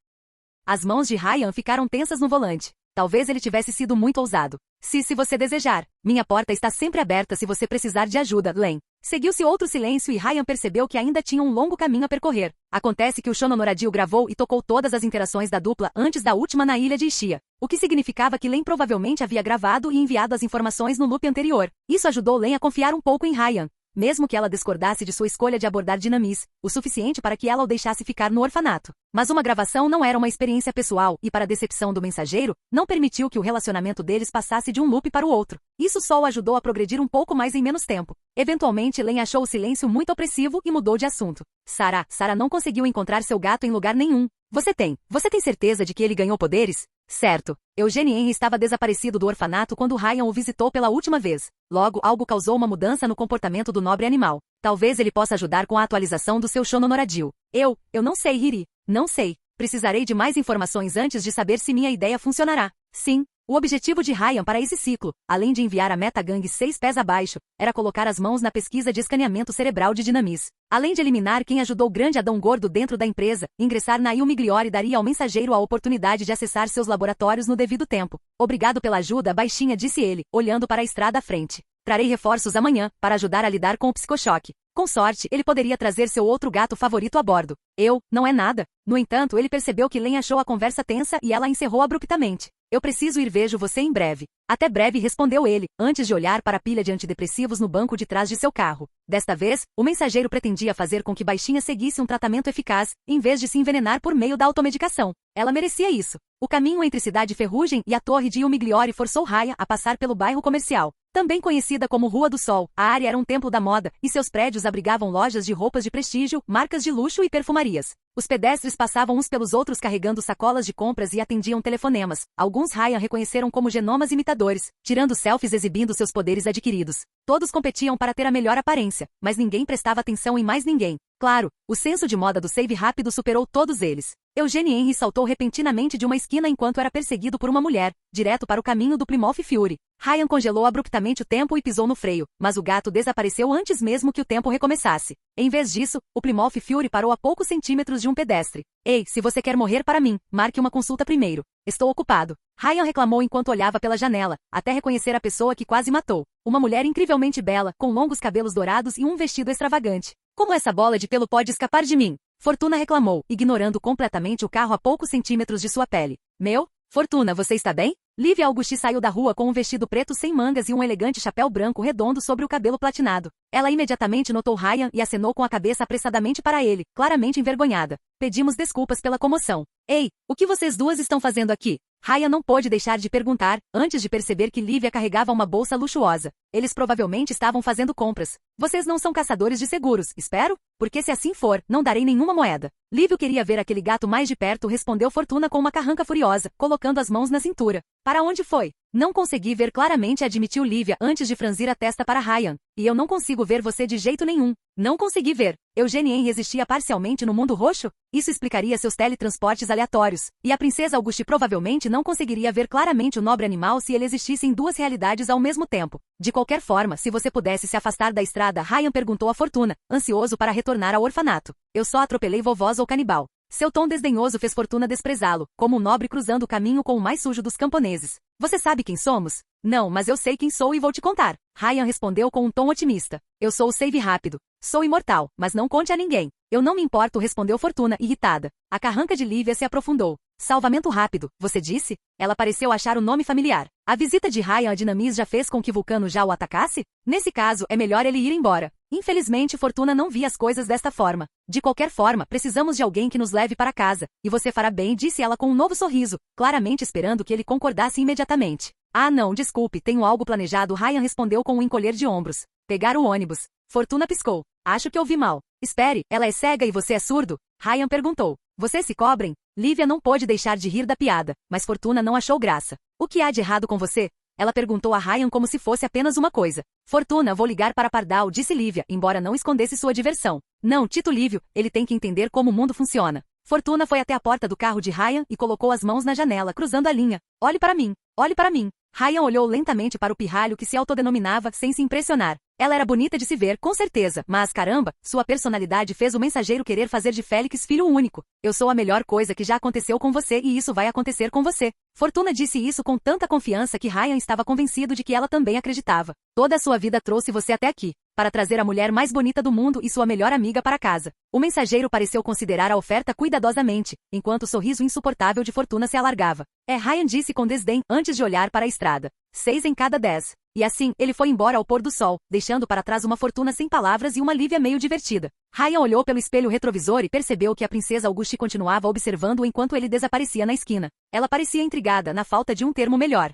As mãos de Ryan ficaram tensas no volante. Talvez ele tivesse sido muito ousado. Se você desejar, minha porta está sempre aberta se você precisar de ajuda, Len. Seguiu-se outro silêncio e Ryan percebeu que ainda tinha um longo caminho a percorrer. Acontece que o Shono Noradio gravou e tocou todas as interações da dupla antes da última na ilha de Ishia, o que significava que Len provavelmente havia gravado e enviado as informações no loop anterior. Isso ajudou Len a confiar um pouco em Ryan, mesmo que ela discordasse de sua escolha de abordar Dynamis, o suficiente para que ela o deixasse ficar no orfanato. Mas uma gravação não era uma experiência pessoal e, para a decepção do mensageiro, não permitiu que o relacionamento deles passasse de um loop para o outro. Isso só o ajudou a progredir um pouco mais em menos tempo. Eventualmente, Len achou o silêncio muito opressivo e mudou de assunto. Sarah não conseguiu encontrar seu gato em lugar nenhum. Você tem certeza de que ele ganhou poderes? Certo. Eugene Henry estava desaparecido do orfanato quando Ryan o visitou pela última vez. Logo, algo causou uma mudança no comportamento do nobre animal. Talvez ele possa ajudar com a atualização do seu Shono Noradio. Eu não sei, Hiri. Não sei. Precisarei de mais informações antes de saber se minha ideia funcionará. Sim. O objetivo de Ryan para esse ciclo, além de enviar a Metagang 6 pés abaixo, era colocar as mãos na pesquisa de escaneamento cerebral de Dynamis. Além de eliminar quem ajudou o grande Adão Gordo dentro da empresa, ingressar na Il Migliore daria ao mensageiro a oportunidade de acessar seus laboratórios no devido tempo. Obrigado pela ajuda, baixinha, disse ele, olhando para a estrada à frente. Trarei reforços amanhã, para ajudar a lidar com o psicochoque. Com sorte, ele poderia trazer seu outro gato favorito a bordo. Não é nada. No entanto, ele percebeu que Len achou a conversa tensa e ela a encerrou abruptamente. Eu preciso ir, vejo você em breve. Até breve, respondeu ele, antes de olhar para a pilha de antidepressivos no banco de trás de seu carro. Desta vez, o mensageiro pretendia fazer com que baixinha seguisse um tratamento eficaz, em vez de se envenenar por meio da automedicação. Ela merecia isso. O caminho entre Cidade Ferrugem e a Torre de Il Migliore forçou Raya a passar pelo bairro comercial. Também conhecida como Rua do Sol, a área era um templo da moda, e seus prédios abrigavam lojas de roupas de prestígio, marcas de luxo e perfumarias. Os pedestres passavam uns pelos outros carregando sacolas de compras e atendiam telefonemas. Alguns Ryan reconheceram como genomas imitadores, tirando selfies exibindo seus poderes adquiridos. Todos competiam para ter a melhor aparência, mas ninguém prestava atenção em mais ninguém. Claro, o senso de moda do save rápido superou todos eles. Eugene Henry saltou repentinamente de uma esquina enquanto era perseguido por uma mulher, direto para o caminho do Plymouth Fury. Ryan congelou abruptamente o tempo e pisou no freio, mas o gato desapareceu antes mesmo que o tempo recomeçasse. Em vez disso, o Plymouth Fury parou a poucos centímetros de um pedestre. Ei, se você quer morrer para mim, marque uma consulta primeiro. Estou ocupado. Ryan reclamou enquanto olhava pela janela, até reconhecer a pessoa que quase matou. Uma mulher incrivelmente bela, com longos cabelos dourados e um vestido extravagante. Como essa bola de pelo pode escapar de mim? Fortuna reclamou, ignorando completamente o carro a poucos centímetros de sua pele. Fortuna, você está bem? Livia Augusti saiu da rua com um vestido preto sem mangas e um elegante chapéu branco redondo sobre o cabelo platinado. Ela imediatamente notou Ryan e acenou com a cabeça apressadamente para ele, claramente envergonhada. Pedimos desculpas pela comoção. Ei, o que vocês duas estão fazendo aqui? Ryan não pôde deixar de perguntar, antes de perceber que Livia carregava uma bolsa luxuosa. Eles provavelmente estavam fazendo compras. Vocês não são caçadores de seguros, espero? Porque se assim for, não darei nenhuma moeda. Lívio queria ver aquele gato mais de perto, respondeu Fortuna com uma carranca furiosa, colocando as mãos na cintura. Para onde foi? Não consegui ver claramente, admitiu Lívia antes de franzir a testa para Ryan. E eu não consigo ver você de jeito nenhum. Não consegui ver. Eugenie Henry existia parcialmente no mundo roxo? Isso explicaria seus teletransportes aleatórios. E a princesa Auguste provavelmente não conseguiria ver claramente o nobre animal se ele existisse em duas realidades ao mesmo tempo. De qualquer forma, se você pudesse se afastar da estrada, Ryan perguntou a Fortuna, ansioso para retornar ao orfanato. Eu só atropelei vovosa ou canibal. Seu tom desdenhoso fez Fortuna desprezá-lo, como um nobre cruzando o caminho com o mais sujo dos camponeses. Você sabe quem somos? Não, mas eu sei quem sou e vou te contar. Ryan respondeu com um tom otimista. Eu sou o Save Rápido. Sou imortal, mas não conte a ninguém. Eu não me importo, respondeu Fortuna, irritada. A carranca de Lívia se aprofundou. Salvamento rápido, você disse? Ela pareceu achar o nome familiar. A visita de Ryan a Dynamis já fez com que Vulcano já o atacasse? Nesse caso, é melhor ele ir embora. Infelizmente, Fortuna não via as coisas desta forma. De qualquer forma, precisamos de alguém que nos leve para casa. E você fará bem, disse ela com um novo sorriso, claramente esperando que ele concordasse imediatamente. Ah não, desculpe, tenho algo planejado, Ryan respondeu com um encolher de ombros. Pegar o ônibus. Fortuna piscou. Acho que ouvi mal. Espere, ela é cega e você é surdo? Ryan perguntou. Vocês se cobrem? Lívia não pôde deixar de rir da piada, mas Fortuna não achou graça. O que há de errado com você? Ela perguntou a Ryan como se fosse apenas uma coisa. Fortuna, vou ligar para Pardal, disse Lívia, embora não escondesse sua diversão. Não, Tito Lívio, ele tem que entender como o mundo funciona. Fortuna foi até a porta do carro de Ryan e colocou as mãos na janela, cruzando a linha. Olhe para mim. Olhe para mim. Ryan olhou lentamente para o pirralho que se autodenominava sem se impressionar. Ela era bonita de se ver, com certeza, mas caramba, sua personalidade fez o mensageiro querer fazer de Félix filho único. Eu sou a melhor coisa que já aconteceu com você e isso vai acontecer com você. Fortuna disse isso com tanta confiança que Ryan estava convencido de que ela também acreditava. Toda a sua vida trouxe você até aqui. para trazer a mulher mais bonita do mundo e sua melhor amiga para casa. O mensageiro pareceu considerar a oferta cuidadosamente, enquanto o sorriso insuportável de Fortuna se alargava. Ryan disse com desdém antes de olhar para a estrada. 6 em cada 10. E assim, ele foi embora ao pôr do sol, deixando para trás uma Fortuna sem palavras e uma Lívia meio divertida. Ryan olhou pelo espelho retrovisor e percebeu que a princesa Auguste continuava observando enquanto ele desaparecia na esquina. Ela parecia intrigada, na falta de um termo melhor.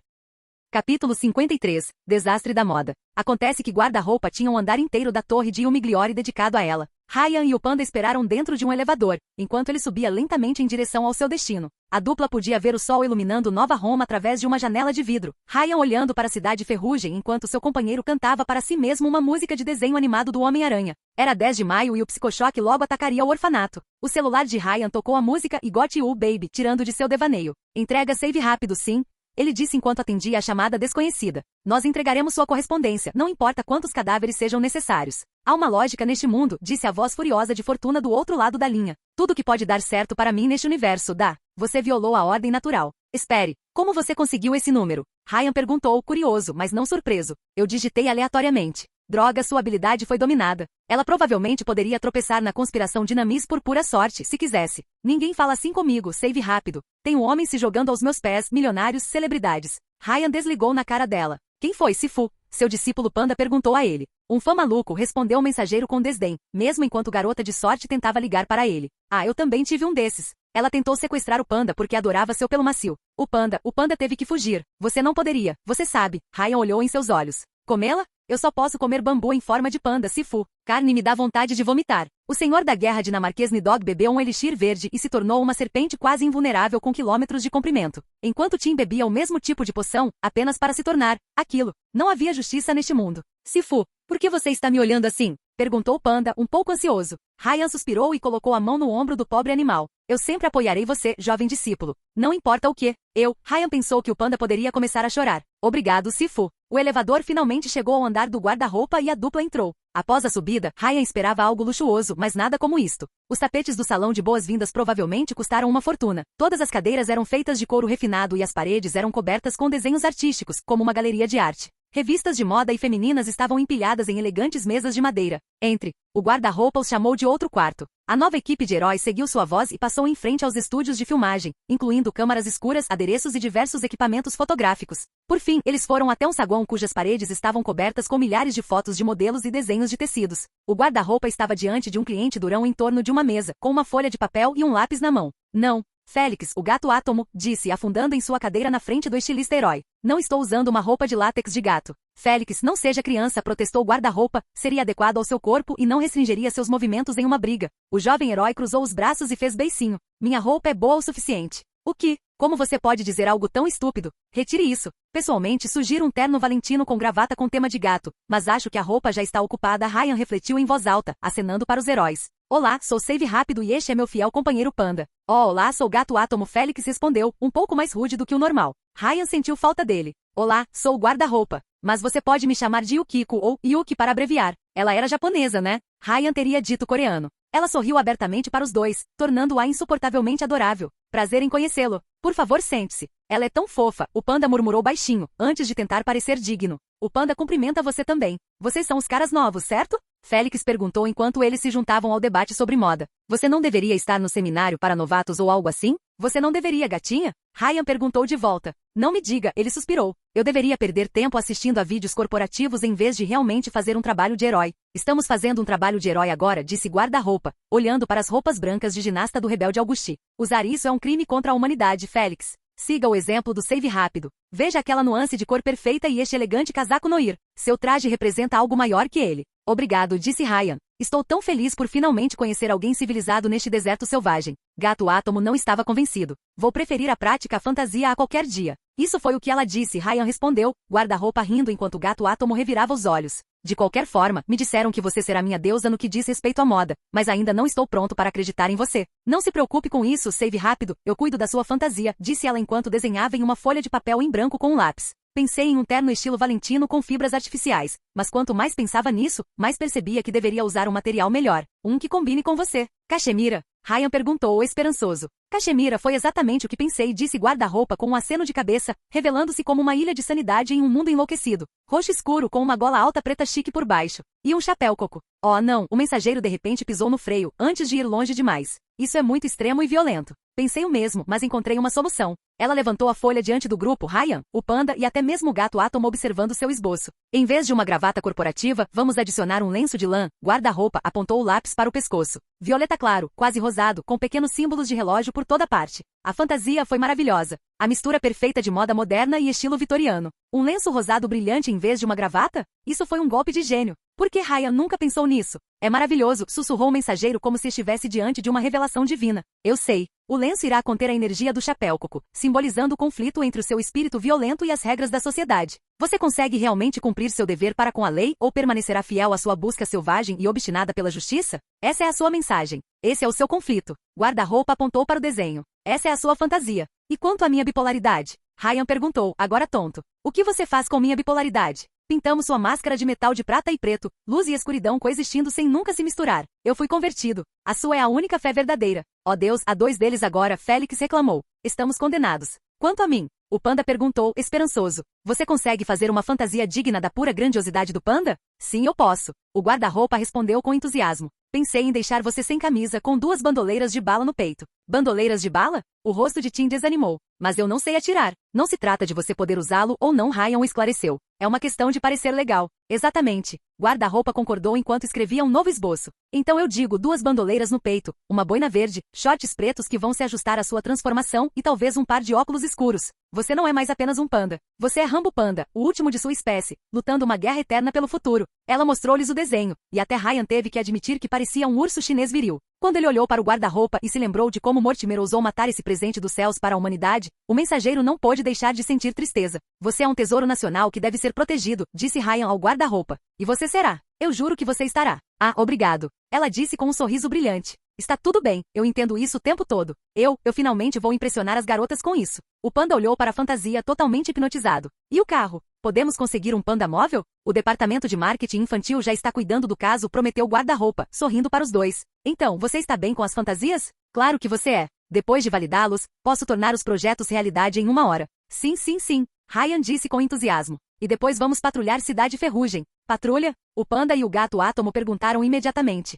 Capítulo 53. Desastre da moda. Acontece que guarda-roupa tinha um andar inteiro da torre de Yumigliori dedicado a ela. Ryan e o panda esperaram dentro de um elevador, enquanto ele subia lentamente em direção ao seu destino. A dupla podia ver o sol iluminando Nova Roma através de uma janela de vidro. Ryan olhando para a cidade ferrugem enquanto seu companheiro cantava para si mesmo uma música de desenho animado do Homem-Aranha. Era 10 de maio e o psicochoque logo atacaria o orfanato. O celular de Ryan tocou a música e Got You, Baby, tirando de seu devaneio. Entrega save rápido, sim. Ele disse enquanto atendia a chamada desconhecida. Nós entregaremos sua correspondência, não importa quantos cadáveres sejam necessários. Há uma lógica neste mundo, disse a voz furiosa de Fortuna do outro lado da linha. Tudo que pode dar certo para mim neste universo dá. Você violou a ordem natural. Espere, como você conseguiu esse número? Ryan perguntou, curioso, mas não surpreso. Eu digitei aleatoriamente. Droga, sua habilidade foi dominada. Ela provavelmente poderia tropeçar na conspiração Dinamis por pura sorte, se quisesse. Ninguém fala assim comigo, save rápido. Tem um homem se jogando aos meus pés, milionários, celebridades. Ryan desligou na cara dela. Quem foi, Sifu? Seu discípulo panda perguntou a ele. Um fã maluco, respondeu o mensageiro com desdém, mesmo enquanto garota de sorte tentava ligar para ele. Ah, eu também tive um desses. Ela tentou sequestrar o panda porque adorava seu pelo macio. O panda teve que fugir. Você não poderia, você sabe. Ryan olhou em seus olhos. Comê-la? Eu só posso comer bambu em forma de panda, Sifu. Carne me dá vontade de vomitar. O senhor da guerra dinamarquês Nidog bebeu um elixir verde e se tornou uma serpente quase invulnerável com quilômetros de comprimento. Enquanto Tim bebia o mesmo tipo de poção, apenas para se tornar aquilo. Não havia justiça neste mundo. Sifu, por que você está me olhando assim? Perguntou o panda, um pouco ansioso. Ryan suspirou e colocou a mão no ombro do pobre animal. Eu sempre apoiarei você, jovem discípulo. Não importa o que. Ryan pensou que o panda poderia começar a chorar. Obrigado, Sifu. O elevador finalmente chegou ao andar do guarda-roupa e a dupla entrou. Após a subida, Ryan esperava algo luxuoso, mas nada como isto. Os tapetes do salão de boas-vindas provavelmente custaram uma fortuna. Todas as cadeiras eram feitas de couro refinado e as paredes eram cobertas com desenhos artísticos, como uma galeria de arte. Revistas de moda e femininas estavam empilhadas em elegantes mesas de madeira. O guarda-roupa os chamou de outro quarto. A nova equipe de heróis seguiu sua voz e passou em frente aos estúdios de filmagem, incluindo câmaras escuras, adereços e diversos equipamentos fotográficos. Por fim, eles foram até um saguão cujas paredes estavam cobertas com milhares de fotos de modelos e desenhos de tecidos. O guarda-roupa estava diante de um cliente durão em torno de uma mesa, com uma folha de papel e um lápis na mão. Não. Félix, o gato átomo, disse, afundando em sua cadeira na frente do estilista herói. Não estou usando uma roupa de látex de gato. Félix, não seja criança, protestou o guarda-roupa, seria adequado ao seu corpo e não restringiria seus movimentos em uma briga. O jovem herói cruzou os braços e fez beicinho. Minha roupa é boa o suficiente. O que? Como você pode dizer algo tão estúpido? Retire isso. Pessoalmente, sugiro um terno valentino com gravata com tema de gato, mas acho que a roupa já está ocupada. Ryan refletiu em voz alta, acenando para os heróis. Olá, sou Save Rápido e este é meu fiel companheiro panda. Oh, olá, sou Gato Átomo. Félix respondeu, um pouco mais rude do que o normal. Ryan sentiu falta dele. Olá, sou o guarda-roupa. Mas você pode me chamar de Yukiko ou Yuki para abreviar. Ela era japonesa, né? Ryan teria dito coreano. Ela sorriu abertamente para os dois, tornando-a insuportavelmente adorável. Prazer em conhecê-lo. Por favor, sente-se. Ela é tão fofa, o panda murmurou baixinho, antes de tentar parecer digno. O panda cumprimenta você também. Vocês são os caras novos, certo? Félix perguntou enquanto eles se juntavam ao debate sobre moda. Você não deveria estar no seminário para novatos ou algo assim? Você não deveria, gatinha? Ryan perguntou de volta. Não me diga, ele suspirou. Eu deveria perder tempo assistindo a vídeos corporativos em vez de realmente fazer um trabalho de herói. Estamos fazendo um trabalho de herói agora, disse guarda-roupa, olhando para as roupas brancas de ginasta do rebelde Auguste. Usar isso é um crime contra a humanidade, Félix. Siga o exemplo do Save Rápido. Veja aquela nuance de cor perfeita e este elegante casaco Noir. Seu traje representa algo maior que ele. Obrigado, disse Ryan. Estou tão feliz por finalmente conhecer alguém civilizado neste deserto selvagem. Gato Átomo não estava convencido. Vou preferir a prática à fantasia a qualquer dia. Isso foi o que ela disse, Ryan respondeu, guarda-roupa rindo enquanto o Gato Átomo revirava os olhos. De qualquer forma, me disseram que você será minha deusa no que diz respeito à moda, mas ainda não estou pronto para acreditar em você. Não se preocupe com isso, Save Rápido, eu cuido da sua fantasia, disse ela enquanto desenhava em uma folha de papel em branco com um lápis. Pensei em um terno estilo Valentino com fibras artificiais, mas quanto mais pensava nisso, mais percebia que deveria usar um material melhor, um que combine com você. Cachemira. Ryan perguntou, esperançoso. Cachemira, foi exatamente o que pensei, disse guarda-roupa com um aceno de cabeça, revelando-se como uma ilha de sanidade em um mundo enlouquecido. Roxo escuro com uma gola alta preta chique por baixo. E um chapéu coco. Oh não, o mensageiro de repente pisou no freio, antes de ir longe demais. Isso é muito extremo e violento. Pensei o mesmo, mas encontrei uma solução. Ela levantou a folha diante do grupo, Ryan, o panda e até mesmo o gato Átomo observando seu esboço. Em vez de uma gravata corporativa, vamos adicionar um lenço de lã. Guarda-roupa apontou o lápis para o pescoço. Violeta claro, quase rosado, com pequenos símbolos de relógio por toda parte. A fantasia foi maravilhosa. A mistura perfeita de moda moderna e estilo vitoriano. Um lenço rosado brilhante em vez de uma gravata? Isso foi um golpe de gênio. Por que Ryan nunca pensou nisso? É maravilhoso, sussurrou o mensageiro como se estivesse diante de uma revelação divina. Eu sei. O lenço irá conter a energia do chapéu coco, simbolizando o conflito entre o seu espírito violento e as regras da sociedade. Você consegue realmente cumprir seu dever para com a lei ou permanecerá fiel à sua busca selvagem e obstinada pela justiça? Essa é a sua mensagem. Esse é o seu conflito. Guarda-roupa apontou para o desenho. Essa é a sua fantasia. E quanto à minha bipolaridade? Ryan perguntou, agora tonto. O que você faz com minha bipolaridade? Pintamos sua máscara de metal de prata e preto, luz e escuridão coexistindo sem nunca se misturar. Eu fui convertido. A sua é a única fé verdadeira. Ó Deus, há 2 deles agora, Félix reclamou. Estamos condenados. Quanto a mim? O panda perguntou, esperançoso. Você consegue fazer uma fantasia digna da pura grandiosidade do panda? Sim, eu posso. O guarda-roupa respondeu com entusiasmo. Pensei em deixar você sem camisa com 2 bandoleiras de bala no peito. Bandoleiras de bala? O rosto de Tim desanimou. Mas eu não sei atirar. Não se trata de você poder usá-lo ou não, Ryan esclareceu. É uma questão de parecer legal. Exatamente. Guarda-roupa concordou enquanto escrevia um novo esboço. Então eu digo 2 bandoleiras no peito, uma boina verde, shorts pretos que vão se ajustar à sua transformação e talvez um par de óculos escuros. Você não é mais apenas um panda. Você é Rambo Panda, o último de sua espécie, lutando uma guerra eterna pelo futuro. Ela mostrou-lhes o desenho, e até Ryan teve que admitir que parecia um urso chinês viril. Quando ele olhou para o guarda-roupa e se lembrou de como Mortimer ousou matar esse presente dos céus para a humanidade, o mensageiro não pôde deixar de sentir tristeza. Você é um tesouro nacional que deve ser protegido, disse Ryan ao guarda-roupa. E você será. Eu juro que você estará. Ah, obrigado. Ela disse com um sorriso brilhante. Está tudo bem, eu entendo isso o tempo todo. Eu finalmente vou impressionar as garotas com isso. O panda olhou para a fantasia totalmente hipnotizado. E o carro? Podemos conseguir um panda móvel? O departamento de marketing infantil já está cuidando do caso, prometeu o guarda-roupa, sorrindo para os 2. Então, você está bem com as fantasias? Claro que você é. Depois de validá-los, posso tornar os projetos realidade em 1 hora. Sim, sim, sim. Ryan disse com entusiasmo. E depois vamos patrulhar Cidade Ferrugem. Patrulha? O panda e o gato Átomo perguntaram imediatamente.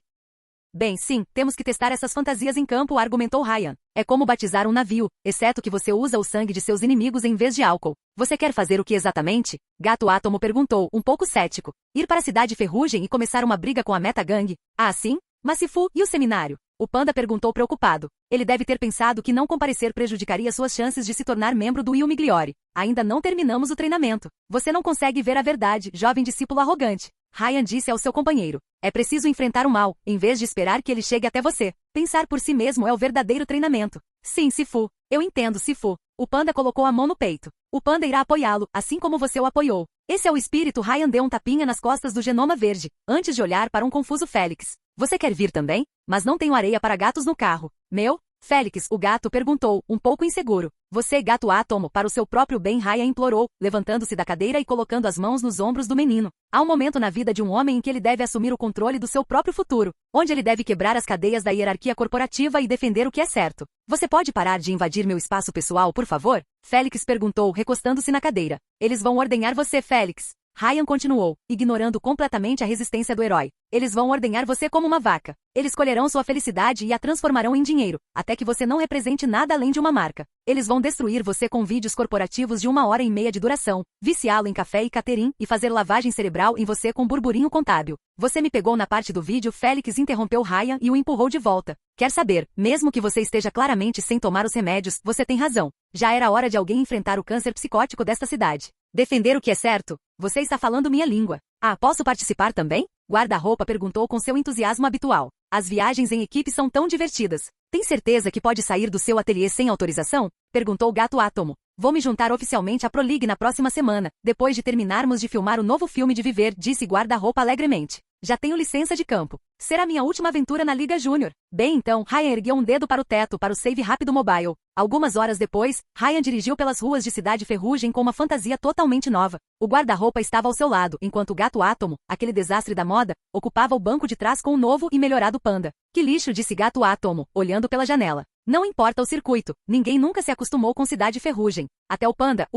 Bem, sim, temos que testar essas fantasias em campo, argumentou Ryan. É como batizar um navio, exceto que você usa o sangue de seus inimigos em vez de álcool. Você quer fazer o que exatamente? Gato Átomo perguntou, um pouco cético. Ir para a Cidade Ferrugem e começar uma briga com a Meta Gang? Ah, sim? Mas se fu, e o seminário? O panda perguntou preocupado. Ele deve ter pensado que não comparecer prejudicaria suas chances de se tornar membro do Il Migliore. Ainda não terminamos o treinamento. Você não consegue ver a verdade, jovem discípulo arrogante. Ryan disse ao seu companheiro. É preciso enfrentar o mal, em vez de esperar que ele chegue até você. Pensar por si mesmo é o verdadeiro treinamento. Sim, Sifu. Eu entendo, Sifu. O panda colocou a mão no peito. O panda irá apoiá-lo, assim como você o apoiou. Esse é o espírito. Ryan deu um tapinha nas costas do Genoma Verde, antes de olhar para um confuso Félix. Você quer vir também? Mas não tenho areia para gatos no carro. Meu? Félix, o gato perguntou, um pouco inseguro. Você, gato Átomo, para o seu próprio bem, Ryan implorou, levantando-se da cadeira e colocando as mãos nos ombros do menino. Há um momento na vida de um homem em que ele deve assumir o controle do seu próprio futuro, onde ele deve quebrar as cadeias da hierarquia corporativa e defender o que é certo. Você pode parar de invadir meu espaço pessoal, por favor? Félix perguntou, recostando-se na cadeira. Eles vão ordenhar você, Félix. Ryan continuou, ignorando completamente a resistência do herói. Eles vão ordenhar você como uma vaca. Eles colherão sua felicidade e a transformarão em dinheiro, até que você não represente nada além de uma marca. Eles vão destruir você com vídeos corporativos de 1h30 de duração, viciá-lo em café e catering e fazer lavagem cerebral em você com burburinho contábil. Você me pegou na parte do vídeo, Félix interrompeu Ryan e o empurrou de volta. Quer saber, mesmo que você esteja claramente sem tomar os remédios, você tem razão. Já era hora de alguém enfrentar o câncer psicótico desta cidade. Defender o que é certo? Você está falando minha língua. Ah, posso participar também? Guarda-roupa perguntou com seu entusiasmo habitual. As viagens em equipe são tão divertidas. Tem certeza que pode sair do seu ateliê sem autorização? Perguntou o gato Átomo. Vou me juntar oficialmente à ProLeague na próxima semana, depois de terminarmos de filmar o novo filme de Viver, disse guarda-roupa alegremente. Já tenho licença de campo. Será minha última aventura na Liga Júnior. Bem então, Ryan ergueu um dedo para o teto para o save rápido mobile. Algumas horas depois, Ryan dirigiu pelas ruas de Cidade Ferrugem com uma fantasia totalmente nova. O guarda-roupa estava ao seu lado, enquanto o gato Átomo, aquele desastre da moda, ocupava o banco de trás com o novo e melhorado Panda. Que lixo, disse gato Átomo, olhando pela janela. Não importa o circuito, ninguém nunca se acostumou com Cidade Ferrugem. Até o Panda,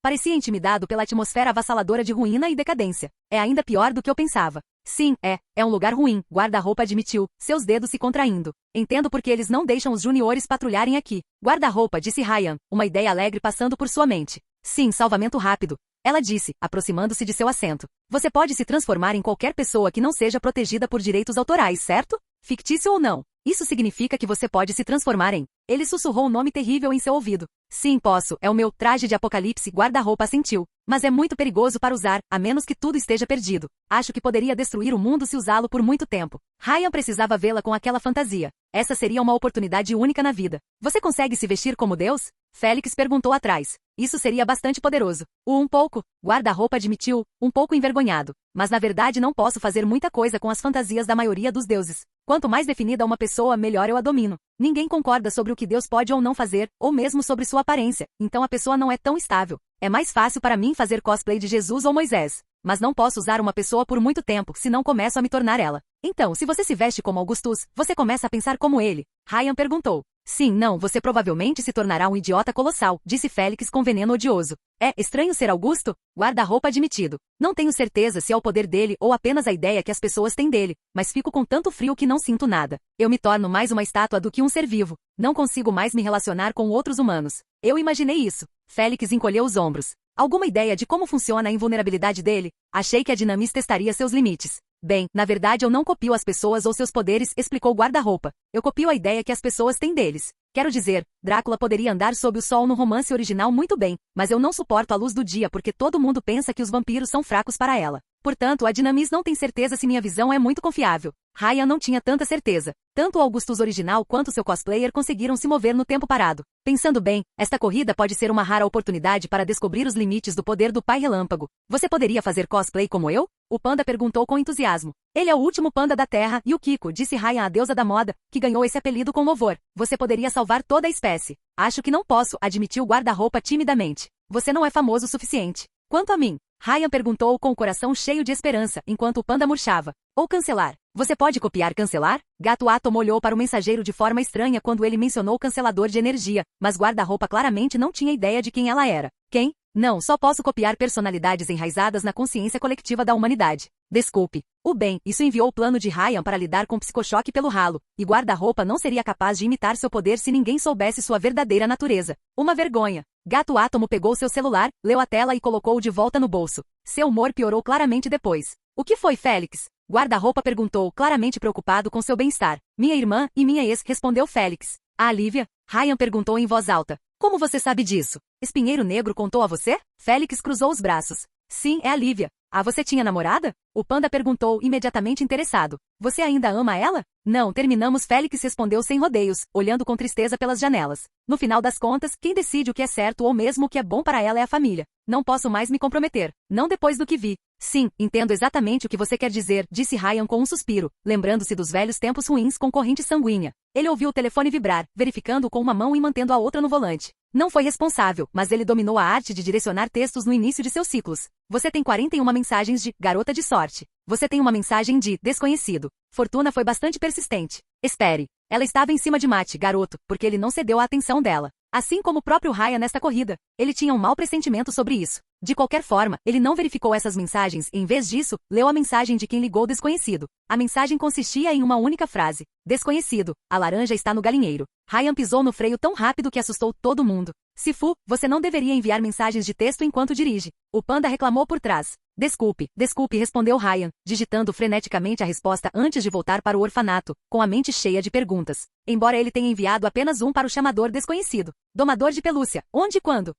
parecia intimidado pela atmosfera avassaladora de ruína e decadência. É ainda pior do que eu pensava. Sim, é um lugar ruim, guarda-roupa admitiu, seus dedos se contraindo. Entendo porque eles não deixam os juniores patrulharem aqui. Guarda-roupa, disse Ryan, uma ideia alegre passando por sua mente. Sim, salvamento rápido. Ela disse, aproximando-se de seu assento. Você pode se transformar em qualquer pessoa que não seja protegida por direitos autorais, certo? Fictício ou não. Isso significa que você pode se transformar em... Ele sussurrou um nome terrível em seu ouvido. Sim, posso, é o meu traje de apocalipse, guarda-roupa assentiu. Mas é muito perigoso para usar, a menos que tudo esteja perdido. Acho que poderia destruir o mundo se usá-lo por muito tempo. Ryan precisava vê-la com aquela fantasia. Essa seria uma oportunidade única na vida. Você consegue se vestir como Deus? Félix perguntou atrás. Isso seria bastante poderoso. Um pouco, guarda-roupa admitiu, um pouco envergonhado. Mas na verdade não posso fazer muita coisa com as fantasias da maioria dos deuses. Quanto mais definida uma pessoa, melhor eu a domino. Ninguém concorda sobre o que Deus pode ou não fazer, ou mesmo sobre sua aparência, então a pessoa não é tão estável. É mais fácil para mim fazer cosplay de Jesus ou Moisés. Mas não posso usar uma pessoa por muito tempo, senão começo a me tornar ela. Então, se você se veste como Augustus, você começa a pensar como ele. Ryan perguntou. Sim, não, você provavelmente se tornará um idiota colossal, disse Félix com veneno odioso. É estranho ser Augusto? Guarda-roupa admitido. Não tenho certeza se é o poder dele ou apenas a ideia que as pessoas têm dele, mas fico com tanto frio que não sinto nada. Eu me torno mais uma estátua do que um ser vivo. Não consigo mais me relacionar com outros humanos. Eu imaginei isso. Félix encolheu os ombros. Alguma ideia de como funciona a invulnerabilidade dele? Achei que a Dinamis testaria seus limites. Bem, na verdade eu não copio as pessoas ou seus poderes, explicou o guarda-roupa. Eu copio a ideia que as pessoas têm deles. Quero dizer, Drácula poderia andar sob o sol no romance original muito bem, mas eu não suporto a luz do dia porque todo mundo pensa que os vampiros são fracos para ela. Portanto, a Dinamis não tem certeza se minha visão é muito confiável. Ryan não tinha tanta certeza. Tanto o Augustus original quanto seu cosplayer conseguiram se mover no tempo parado. Pensando bem, esta corrida pode ser uma rara oportunidade para descobrir os limites do poder do Pai Relâmpago. Você poderia fazer cosplay como eu? O panda perguntou com entusiasmo. Ele é o último panda da Terra e o Kiko, disse Ryan, a deusa da moda, que ganhou esse apelido com louvor. Você poderia salvar toda a espécie. Acho que não posso, admitiu o guarda-roupa timidamente. Você não é famoso o suficiente. Quanto a mim? Ryan perguntou com o coração cheio de esperança, enquanto o panda murchava. Ou cancelar. Você pode copiar cancelar? Gato Átomo olhou para o mensageiro de forma estranha quando ele mencionou o cancelador de energia, mas guarda-roupa claramente não tinha ideia de quem ela era. Quem? Não, só posso copiar personalidades enraizadas na consciência coletiva da humanidade. Desculpe. O bem, isso enviou o plano de Ryan para lidar com psicochoque pelo ralo, e guarda-roupa não seria capaz de imitar seu poder se ninguém soubesse sua verdadeira natureza. Uma vergonha. Gato Átomo pegou seu celular, leu a tela e colocou-o de volta no bolso. Seu humor piorou claramente depois. O que foi, Félix? Guarda-roupa perguntou, claramente preocupado com seu bem-estar. Minha irmã e minha ex, respondeu Félix. A Lívia? Ryan perguntou em voz alta. Como você sabe disso? Espinheiro Negro contou a você? Félix cruzou os braços. Sim, é a Lívia. Ah, você tinha namorada? O panda perguntou, imediatamente interessado. Você ainda ama ela? Não, terminamos, Félix respondeu sem rodeios, olhando com tristeza pelas janelas. No final das contas, quem decide o que é certo ou mesmo o que é bom para ela é a família. Não posso mais me comprometer. Não depois do que vi. Sim, entendo exatamente o que você quer dizer, disse Ryan com um suspiro, lembrando-se dos velhos tempos ruins com corrente sanguínea. Ele ouviu o telefone vibrar, verificando-o com uma mão e mantendo a outra no volante. Não foi responsável, mas ele dominou a arte de direcionar textos no início de seus ciclos. Você tem 41 mensagens de garota de sorte. Você tem uma mensagem de desconhecido. Fortuna foi bastante persistente. Espere. Ela estava em cima de Matt, garoto, porque ele não cedeu à atenção dela. Assim como o próprio Ryan nesta corrida. Ele tinha um mau pressentimento sobre isso. De qualquer forma, ele não verificou essas mensagens e, em vez disso, leu a mensagem de quem ligou desconhecido. A mensagem consistia em uma única frase. Desconhecido, a laranja está no galinheiro. Ryan pisou no freio tão rápido que assustou todo mundo. Sifu, você não deveria enviar mensagens de texto enquanto dirige. O panda reclamou por trás. Desculpe, respondeu Ryan, digitando freneticamente a resposta antes de voltar para o orfanato, com a mente cheia de perguntas. Embora ele tenha enviado apenas um para o chamador desconhecido. Domador de pelúcia, onde e quando?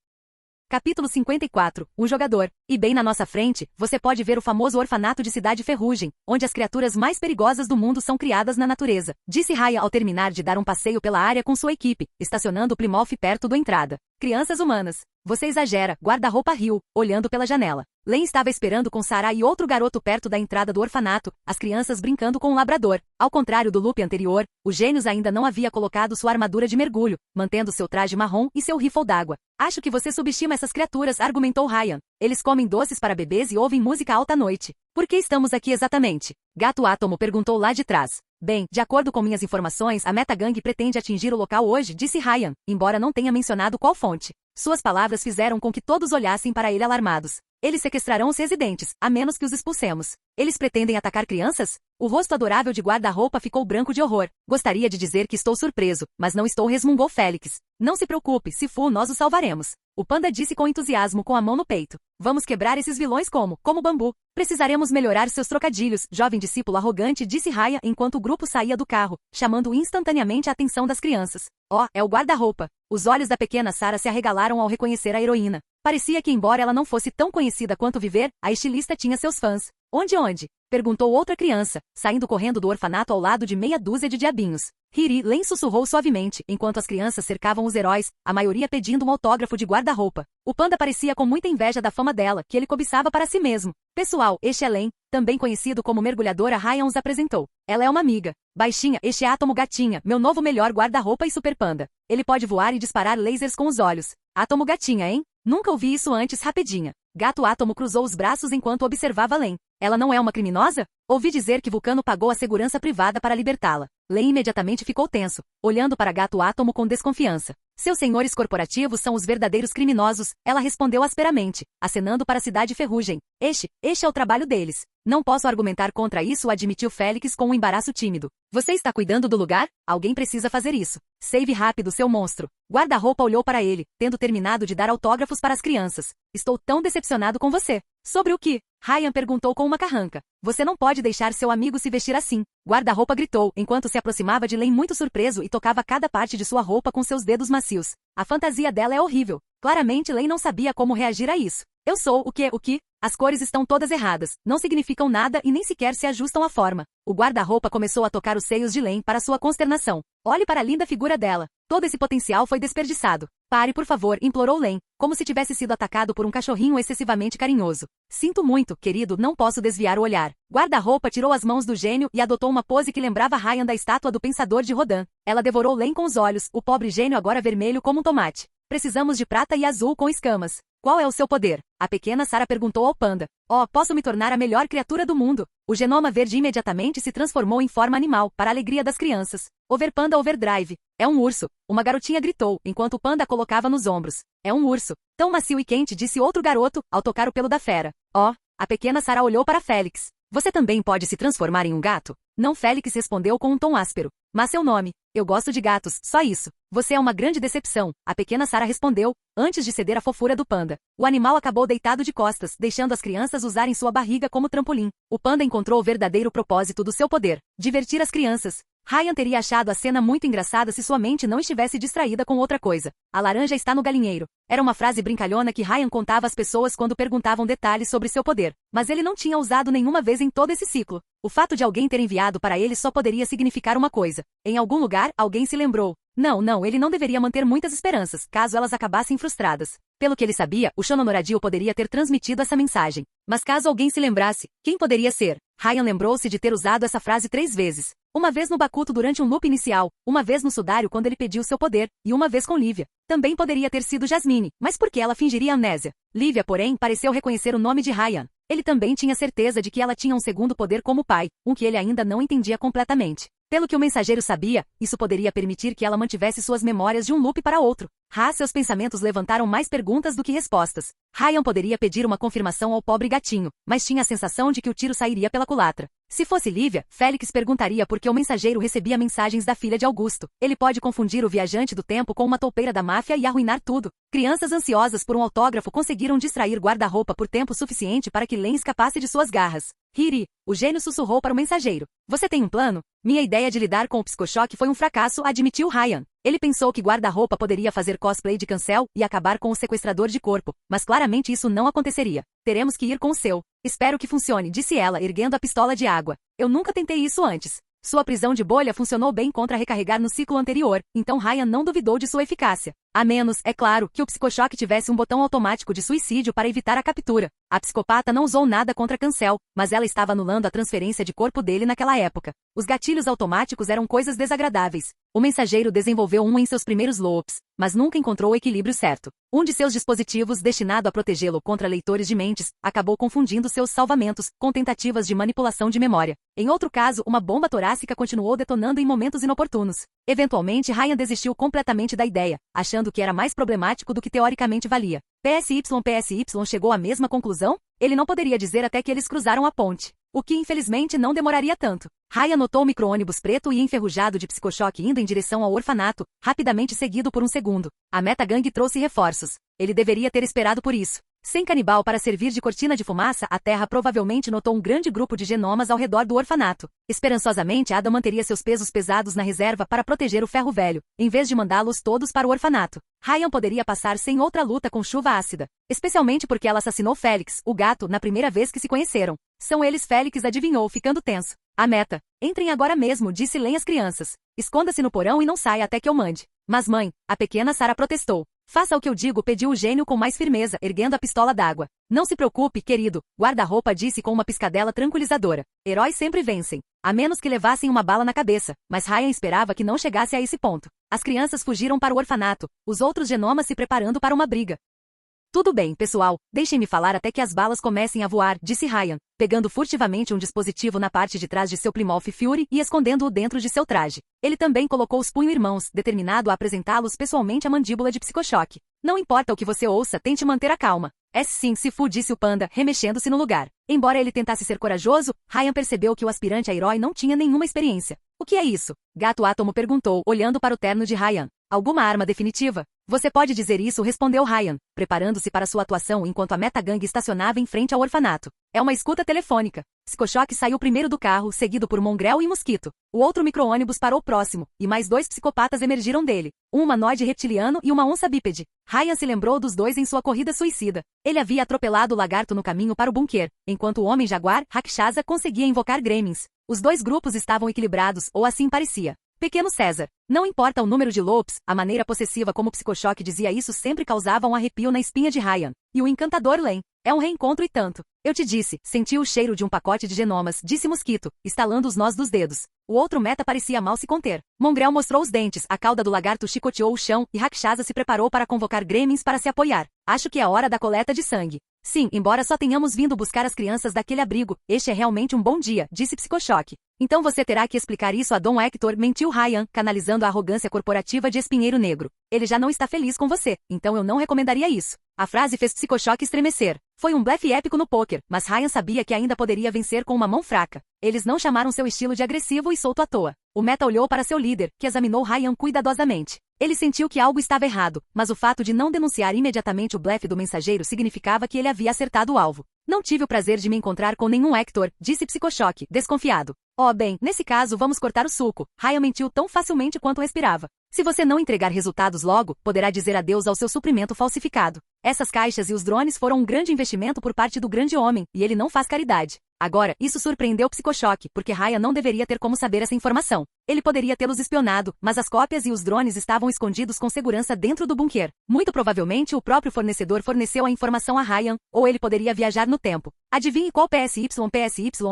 Capítulo 54, o jogador. E bem na nossa frente, você pode ver o famoso orfanato de Cidade Ferrugem, onde as criaturas mais perigosas do mundo são criadas na natureza, disse Raya ao terminar de dar um passeio pela área com sua equipe, estacionando o Plymouth perto da entrada. Crianças humanas. Você exagera, guarda-roupa riu, olhando pela janela. Lane estava esperando com Sarah e outro garoto perto da entrada do orfanato, as crianças brincando com um labrador. Ao contrário do loop anterior, o Gênios ainda não havia colocado sua armadura de mergulho, mantendo seu traje marrom e seu rifle d'água. Acho que você subestima essas criaturas, argumentou Ryan. Eles comem doces para bebês e ouvem música alta à noite. Por que estamos aqui exatamente? Gato Átomo perguntou lá de trás. Bem, de acordo com minhas informações, a Metagang pretende atingir o local hoje, disse Ryan, embora não tenha mencionado qual fonte. Suas palavras fizeram com que todos olhassem para ele alarmados. Eles sequestrarão os residentes, a menos que os expulsemos. Eles pretendem atacar crianças? O rosto adorável de guarda-roupa ficou branco de horror. Gostaria de dizer que estou surpreso, mas não estou, resmungou Félix. Não se preocupe, se for, nós o salvaremos. O panda disse com entusiasmo, com a mão no peito. Vamos quebrar esses vilões como bambu. Precisaremos melhorar seus trocadilhos, jovem discípulo arrogante, disse Raya enquanto o grupo saía do carro, chamando instantaneamente a atenção das crianças. Oh, é o guarda-roupa. Os olhos da pequena Sarah se arregalaram ao reconhecer a heroína. Parecia que, embora ela não fosse tão conhecida quanto Viver, a estilista tinha seus fãs. Onde? Perguntou outra criança, saindo correndo do orfanato ao lado de meia dúzia de diabinhos. Hiri Len sussurrou suavemente, enquanto as crianças cercavam os heróis, a maioria pedindo um autógrafo de guarda-roupa. O panda parecia com muita inveja da fama dela, que ele cobiçava para si mesmo. Pessoal, este é Len, também conhecido como mergulhadora. Ryan os apresentou. Ela é uma amiga. Baixinha, este é Átomo Gatinha, meu novo melhor guarda-roupa e super panda. Ele pode voar e disparar lasers com os olhos. Átomo Gatinha, hein? Nunca ouvi isso antes, rapidinha. Gato Átomo cruzou os braços enquanto observava Len. Ela não é uma criminosa? Ouvi dizer que Vulcano pagou a segurança privada para libertá-la. Len imediatamente ficou tenso, olhando para Gato Átomo com desconfiança. Seus senhores corporativos são os verdadeiros criminosos, ela respondeu asperamente, acenando para a Cidade Ferrugem. Este é o trabalho deles. Não posso argumentar contra isso, admitiu Félix com um embaraço tímido. Você está cuidando do lugar? Alguém precisa fazer isso. Save rápido, seu monstro. Guarda-roupa olhou para ele, tendo terminado de dar autógrafos para as crianças. Estou tão decepcionado com você. Sobre o que? Ryan perguntou com uma carranca. Você não pode deixar seu amigo se vestir assim. Guarda-roupa gritou, enquanto se aproximava de Len muito surpreso e tocava cada parte de sua roupa com seus dedos macios. A fantasia dela é horrível. Claramente Len não sabia como reagir a isso. Eu sou o que? As cores estão todas erradas, não significam nada e nem sequer se ajustam à forma. O guarda-roupa começou a tocar os seios de Len para sua consternação. Olhe para a linda figura dela. Todo esse potencial foi desperdiçado. Pare, por favor, implorou Len, como se tivesse sido atacado por um cachorrinho excessivamente carinhoso. Sinto muito, querido, não posso desviar o olhar. Guarda-roupa tirou as mãos do gênio e adotou uma pose que lembrava Ryan da estátua do pensador de Rodin. Ela devorou Len com os olhos, o pobre gênio agora vermelho como um tomate. Precisamos de prata e azul com escamas. Qual é o seu poder? A pequena Sarah perguntou ao panda. Oh, posso me tornar a melhor criatura do mundo. O genoma verde imediatamente se transformou em forma animal, para a alegria das crianças. Overpanda Overdrive. É um urso. Uma garotinha gritou, enquanto o panda a colocava nos ombros. É um urso. Tão macio e quente, disse outro garoto, ao tocar o pelo da fera. Oh, a pequena Sarah olhou para Félix. Você também pode se transformar em um gato? Não, Félix respondeu com um tom áspero. Mas seu nome. Eu gosto de gatos, só isso. Você é uma grande decepção, a pequena Sarah respondeu, antes de ceder à fofura do panda. O animal acabou deitado de costas, deixando as crianças usarem sua barriga como trampolim. O panda encontrou o verdadeiro propósito do seu poder: divertir as crianças. Ryan teria achado a cena muito engraçada se sua mente não estivesse distraída com outra coisa. A laranja está no galinheiro. Era uma frase brincalhona que Ryan contava às pessoas quando perguntavam detalhes sobre seu poder. Mas ele não tinha usado nenhuma vez em todo esse ciclo. O fato de alguém ter enviado para ele só poderia significar uma coisa. Em algum lugar, alguém se lembrou. Não, ele não deveria manter muitas esperanças, caso elas acabassem frustradas. Pelo que ele sabia, o Shononoradio poderia ter transmitido essa mensagem. Mas caso alguém se lembrasse, quem poderia ser? Ryan lembrou-se de ter usado essa frase 3 vezes. Uma vez no Bakuto durante um loop inicial, uma vez no Sudário quando ele pediu seu poder, e uma vez com Lívia. Também poderia ter sido Jasmine, mas por que ela fingiria amnésia? Lívia, porém, pareceu reconhecer o nome de Ryan. Ele também tinha certeza de que ela tinha um segundo poder como pai, um que ele ainda não entendia completamente. Pelo que o mensageiro sabia, isso poderia permitir que ela mantivesse suas memórias de um loop para outro. Seus pensamentos levantaram mais perguntas do que respostas. Ryan poderia pedir uma confirmação ao pobre gatinho, mas tinha a sensação de que o tiro sairia pela culatra. Se fosse Lívia, Félix perguntaria por que o mensageiro recebia mensagens da filha de Augusto. Ele pode confundir o viajante do tempo com uma toupeira da máfia e arruinar tudo. Crianças ansiosas por um autógrafo conseguiram distrair guarda-roupa por tempo suficiente para que Len escapasse de suas garras. Hiri, o gênio sussurrou para o mensageiro. Você tem um plano? Minha ideia de lidar com o psicochoque foi um fracasso, admitiu Ryan. Ele pensou que guarda-roupa poderia fazer cosplay de cancel e acabar com o sequestrador de corpo, mas claramente isso não aconteceria. Teremos que ir com o seu. Espero que funcione, disse ela, erguendo a pistola de água. Eu nunca tentei isso antes. Sua prisão de bolha funcionou bem contra recarregar no ciclo anterior, então Ryan não duvidou de sua eficácia. A menos, é claro, que o psicochoque tivesse um botão automático de suicídio para evitar a captura. A psicopata não usou nada contra Cancel, mas ela estava anulando a transferência de corpo dele naquela época. Os gatilhos automáticos eram coisas desagradáveis. O mensageiro desenvolveu um em seus primeiros loops, mas nunca encontrou o equilíbrio certo. Um de seus dispositivos, destinado a protegê-lo contra leitores de mentes, acabou confundindo seus salvamentos com tentativas de manipulação de memória. Em outro caso, uma bomba torácica continuou detonando em momentos inoportunos. Eventualmente, Ryan desistiu completamente da ideia, achando que era mais problemático do que teoricamente valia. PSY chegou à mesma conclusão? Ele não poderia dizer até que eles cruzaram a ponte. O que infelizmente não demoraria tanto. Ryan notou o micro-ônibus preto e enferrujado de psicochoque indo em direção ao orfanato, rapidamente seguido por um segundo. A metagangue trouxe reforços. Ele deveria ter esperado por isso. Sem canibal para servir de cortina de fumaça, a Terra provavelmente notou um grande grupo de genomas ao redor do orfanato. Esperançosamente, Adam manteria seus pesos pesados na reserva para proteger o ferro velho, em vez de mandá-los todos para o orfanato. Ryan poderia passar sem outra luta com chuva ácida, especialmente porque ela assassinou Félix, o gato, na primeira vez que se conheceram. São eles, Félix adivinhou, ficando tenso. A meta. Entrem agora mesmo, disse Len às crianças. Esconda-se no porão e não saia até que eu mande. Mas mãe, a pequena Sarah protestou. Faça o que eu digo, pediu o gênio com mais firmeza, erguendo a pistola d'água. Não se preocupe, querido, guarda-roupa disse com uma piscadela tranquilizadora. Heróis sempre vencem. A menos que levassem uma bala na cabeça, mas Ryan esperava que não chegasse a esse ponto. As crianças fugiram para o orfanato, os outros genomas se preparando para uma briga. Tudo bem, pessoal, deixem-me falar até que as balas comecem a voar, disse Ryan, pegando furtivamente um dispositivo na parte de trás de seu Plymouth Fury e escondendo-o dentro de seu traje. Ele também colocou os punho-irmãos, determinado a apresentá-los pessoalmente à mandíbula de psicochoque. Não importa o que você ouça, tente manter a calma. Sim, Sifu, disse o panda, remexendo-se no lugar. Embora ele tentasse ser corajoso, Ryan percebeu que o aspirante a herói não tinha nenhuma experiência. O que é isso? Gato Átomo perguntou, olhando para o terno de Ryan. Alguma arma definitiva? Você pode dizer isso, respondeu Ryan, preparando-se para sua atuação enquanto a metagangue estacionava em frente ao orfanato. É uma escuta telefônica. Psicochoque saiu primeiro do carro, seguido por Mongrel e Mosquito. O outro micro-ônibus parou próximo, e mais dois psicopatas emergiram dele. Um humanoide reptiliano e uma onça bípede. Ryan se lembrou dos dois em sua corrida suicida. Ele havia atropelado o lagarto no caminho para o bunker, enquanto o homem-jaguar, Rakshasa, conseguia invocar gremlins. Os dois grupos estavam equilibrados, ou assim parecia. Pequeno César. Não importa o número de loops, a maneira possessiva como o psicochoque dizia isso sempre causava um arrepio na espinha de Ryan. E o encantador Len. É um reencontro e tanto. Eu te disse, senti o cheiro de um pacote de genomas, disse Mosquito, estalando os nós dos dedos. O outro meta parecia mal se conter. Mongrel mostrou os dentes, a cauda do lagarto chicoteou o chão e Rakshasa se preparou para convocar gremlins para se apoiar. Acho que é a hora da coleta de sangue. Sim, embora só tenhamos vindo buscar as crianças daquele abrigo, este é realmente um bom dia, disse Psicochoque. Então você terá que explicar isso a Dom Hector, mentiu Ryan, canalizando a arrogância corporativa de Espinheiro Negro. Ele já não está feliz com você, então eu não recomendaria isso. A frase fez Psicochoque estremecer. Foi um blefe épico no pôquer, mas Ryan sabia que ainda poderia vencer com uma mão fraca. Eles não chamaram seu estilo de agressivo e solto à toa. O meta olhou para seu líder, que examinou Ryan cuidadosamente. Ele sentiu que algo estava errado, mas o fato de não denunciar imediatamente o blefe do mensageiro significava que ele havia acertado o alvo. Não tive o prazer de me encontrar com nenhum Hector, disse Psicochoque, desconfiado. Oh bem, nesse caso vamos cortar o suco. Ryan mentiu tão facilmente quanto respirava. Se você não entregar resultados logo, poderá dizer adeus ao seu suprimento falsificado. Essas caixas e os drones foram um grande investimento por parte do grande homem, e ele não faz caridade. Agora, isso surpreendeu Psicochoque, porque Ryan não deveria ter como saber essa informação. Ele poderia tê-los espionado, mas as cópias e os drones estavam escondidos com segurança dentro do bunker. Muito provavelmente o próprio fornecedor forneceu a informação a Ryan, ou ele poderia viajar no tempo. Adivinhe qual PSY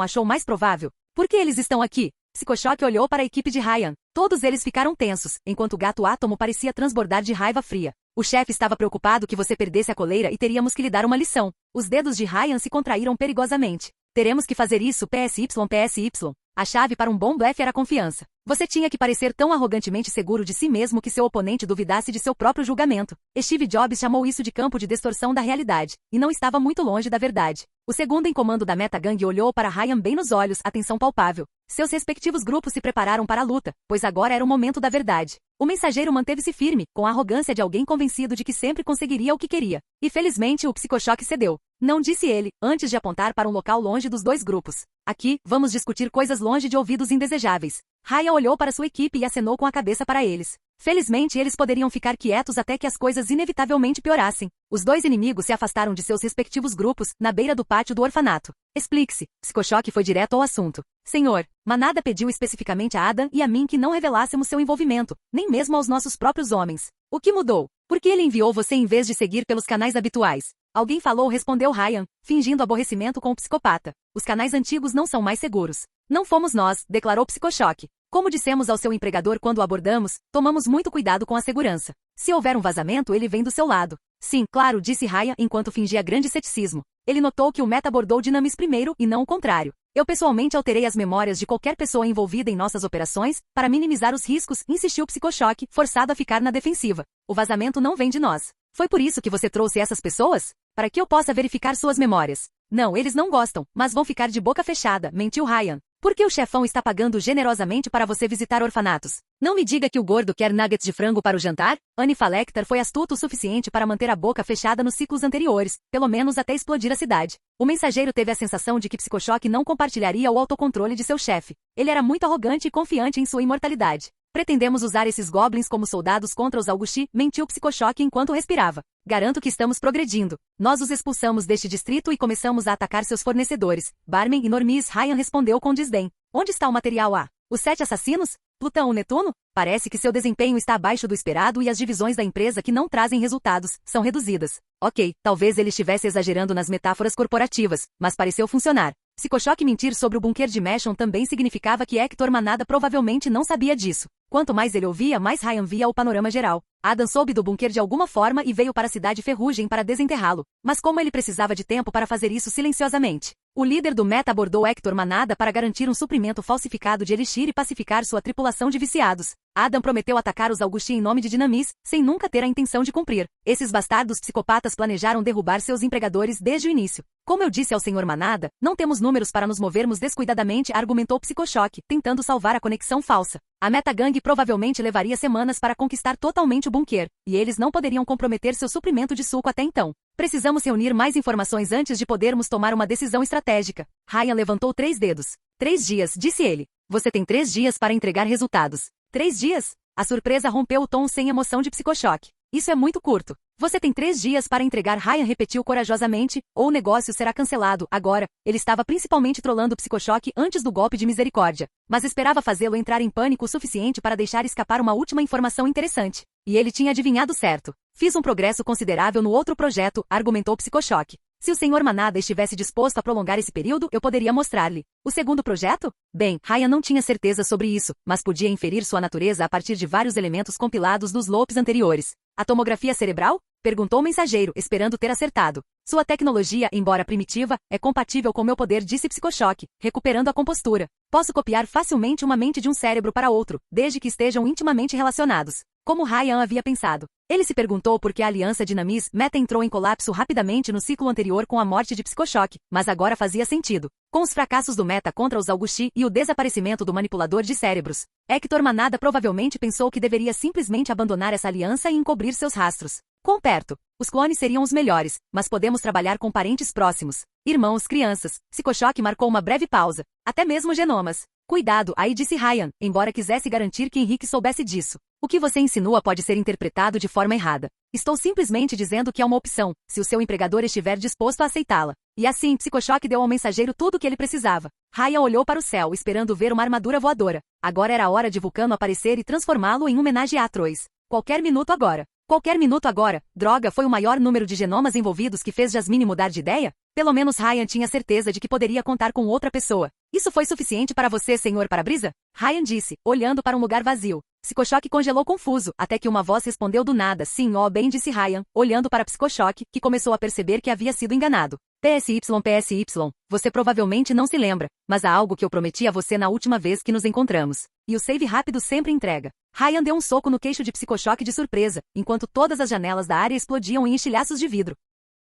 achou mais provável? Por que eles estão aqui? Psicochoque olhou para a equipe de Ryan. Todos eles ficaram tensos, enquanto o gato átomo parecia transbordar de raiva fria. O chefe estava preocupado que você perdesse a coleira e teríamos que lhe dar uma lição. Os dedos de Ryan se contraíram perigosamente. Teremos que fazer isso, PSY. A chave para um bom blefe era a confiança. Você tinha que parecer tão arrogantemente seguro de si mesmo que seu oponente duvidasse de seu próprio julgamento. Steve Jobs chamou isso de campo de distorção da realidade, e não estava muito longe da verdade. O segundo em comando da metagangue olhou para Ryan bem nos olhos, atenção palpável. Seus respectivos grupos se prepararam para a luta, pois agora era o momento da verdade. O mensageiro manteve-se firme, com a arrogância de alguém convencido de que sempre conseguiria o que queria. E felizmente o Psicochoque cedeu. Não, disse ele, antes de apontar para um local longe dos dois grupos. Aqui, vamos discutir coisas longe de ouvidos indesejáveis. Ryan olhou para sua equipe e acenou com a cabeça para eles. Felizmente eles poderiam ficar quietos até que as coisas inevitavelmente piorassem. Os dois inimigos se afastaram de seus respectivos grupos, na beira do pátio do orfanato. Explique-se. Psicochoque foi direto ao assunto. Senhor, Manada pediu especificamente a Adam e a mim que não revelássemos seu envolvimento, nem mesmo aos nossos próprios homens. O que mudou? Por que ele enviou você em vez de seguir pelos canais habituais? Alguém falou, respondeu Ryan, fingindo aborrecimento com o psicopata. Os canais antigos não são mais seguros. Não fomos nós, declarou Psicochoque. Como dissemos ao seu empregador quando o abordamos, tomamos muito cuidado com a segurança. Se houver um vazamento, ele vem do seu lado. Sim, claro, disse Ryan enquanto fingia grande ceticismo. Ele notou que o Meta abordou Dynamis primeiro e não o contrário. Eu pessoalmente alterei as memórias de qualquer pessoa envolvida em nossas operações para minimizar os riscos, insistiu Psicochoque, forçado a ficar na defensiva. O vazamento não vem de nós. Foi por isso que você trouxe essas pessoas? Para que eu possa verificar suas memórias. Não, eles não gostam, mas vão ficar de boca fechada, mentiu Ryan. Por que o chefão está pagando generosamente para você visitar orfanatos? Não me diga que o gordo quer nuggets de frango para o jantar? Hannibal Lecter foi astuto o suficiente para manter a boca fechada nos ciclos anteriores, pelo menos até explodir a cidade. O mensageiro teve a sensação de que Psicochoque não compartilharia o autocontrole de seu chefe. Ele era muito arrogante e confiante em sua imortalidade. Pretendemos usar esses goblins como soldados contra os Augusti, mentiu Psicochoque enquanto respirava. Garanto que estamos progredindo. Nós os expulsamos deste distrito e começamos a atacar seus fornecedores. Barmen e Normis, Ryan respondeu com desdém. Onde está o material A? Os 7 assassinos? Plutão ou Netuno? Parece que seu desempenho está abaixo do esperado e as divisões da empresa que não trazem resultados são reduzidas. Ok, talvez ele estivesse exagerando nas metáforas corporativas, mas pareceu funcionar. Psicochoque mentir sobre o bunker de Meshon também significava que Hector Manada provavelmente não sabia disso. Quanto mais ele ouvia, mais Ryan via o panorama geral. Adam soube do bunker de alguma forma e veio para a cidade Ferrugem para desenterrá-lo. Mas como ele precisava de tempo para fazer isso silenciosamente? O líder do Meta abordou Hector Manada para garantir um suprimento falsificado de Elixir e pacificar sua tripulação de viciados. Adam prometeu atacar os Augusti em nome de Dynamis, sem nunca ter a intenção de cumprir. Esses bastardos psicopatas planejaram derrubar seus empregadores desde o início. Como eu disse ao Sr. Manada, não temos números para nos movermos descuidadamente, argumentou Psicochoque, tentando salvar a conexão falsa. A Metagang provavelmente levaria semanas para conquistar totalmente o bunker, e eles não poderiam comprometer seu suprimento de suco até então. Precisamos reunir mais informações antes de podermos tomar uma decisão estratégica. Ryan levantou 3 dedos. 3 dias, disse ele. Você tem 3 dias para entregar resultados. 3 dias? A surpresa rompeu o tom sem emoção de Psicochoque. Isso é muito curto. Você tem 3 dias para entregar, Ryan repetiu corajosamente, ou o negócio será cancelado. Agora, ele estava principalmente trolando Psicochoque antes do golpe de misericórdia, mas esperava fazê-lo entrar em pânico o suficiente para deixar escapar uma última informação interessante. E ele tinha adivinhado certo. Fiz um progresso considerável no outro projeto, argumentou Psicochoque. Se o Sr. Manada estivesse disposto a prolongar esse período, eu poderia mostrar-lhe. O segundo projeto? Bem, Ryan não tinha certeza sobre isso, mas podia inferir sua natureza a partir de vários elementos compilados dos loops anteriores. A tomografia cerebral? Perguntou o mensageiro, esperando ter acertado. Sua tecnologia, embora primitiva, é compatível com meu poder, disse Psicochoque, recuperando a compostura. Posso copiar facilmente uma mente de um cérebro para outro, desde que estejam intimamente relacionados. Como Ryan havia pensado. Ele se perguntou por que a aliança Dynamis Meta entrou em colapso rapidamente no ciclo anterior com a morte de Psicochoque, mas agora fazia sentido. Com os fracassos do Meta contra os Augusti e o desaparecimento do manipulador de cérebros, Hector Manada provavelmente pensou que deveria simplesmente abandonar essa aliança e encobrir seus rastros. Quão perto? Os clones seriam os melhores, mas podemos trabalhar com parentes próximos. Irmãos, crianças. Psicochoque marcou uma breve pausa. Até mesmo genomas. Cuidado, aí disse Ryan, embora quisesse garantir que Henrique soubesse disso. O que você insinua pode ser interpretado de forma errada. Estou simplesmente dizendo que é uma opção, se o seu empregador estiver disposto a aceitá-la. E assim, Psicochoque deu ao mensageiro tudo o que ele precisava. Ryan olhou para o céu, esperando ver uma armadura voadora. Agora era a hora de Vulcano aparecer e transformá-lo em homenagem a Atreus. Qualquer minuto agora. Qualquer minuto agora. Droga, foi o maior número de genomas envolvidos que fez Jasmine mudar de ideia? Pelo menos Ryan tinha certeza de que poderia contar com outra pessoa. Isso foi suficiente para você, Senhor Para-Brisa? Ryan disse, olhando para um lugar vazio. Psicochoque congelou confuso, até que uma voz respondeu do nada. Sim, ó bem, disse Ryan, olhando para Psicochoque, que começou a perceber que havia sido enganado. PSY, você provavelmente não se lembra, mas há algo que eu prometi a você na última vez que nos encontramos. E o save rápido sempre entrega. Ryan deu um soco no queixo de Psicochoque de surpresa, enquanto todas as janelas da área explodiam em estilhaços de vidro.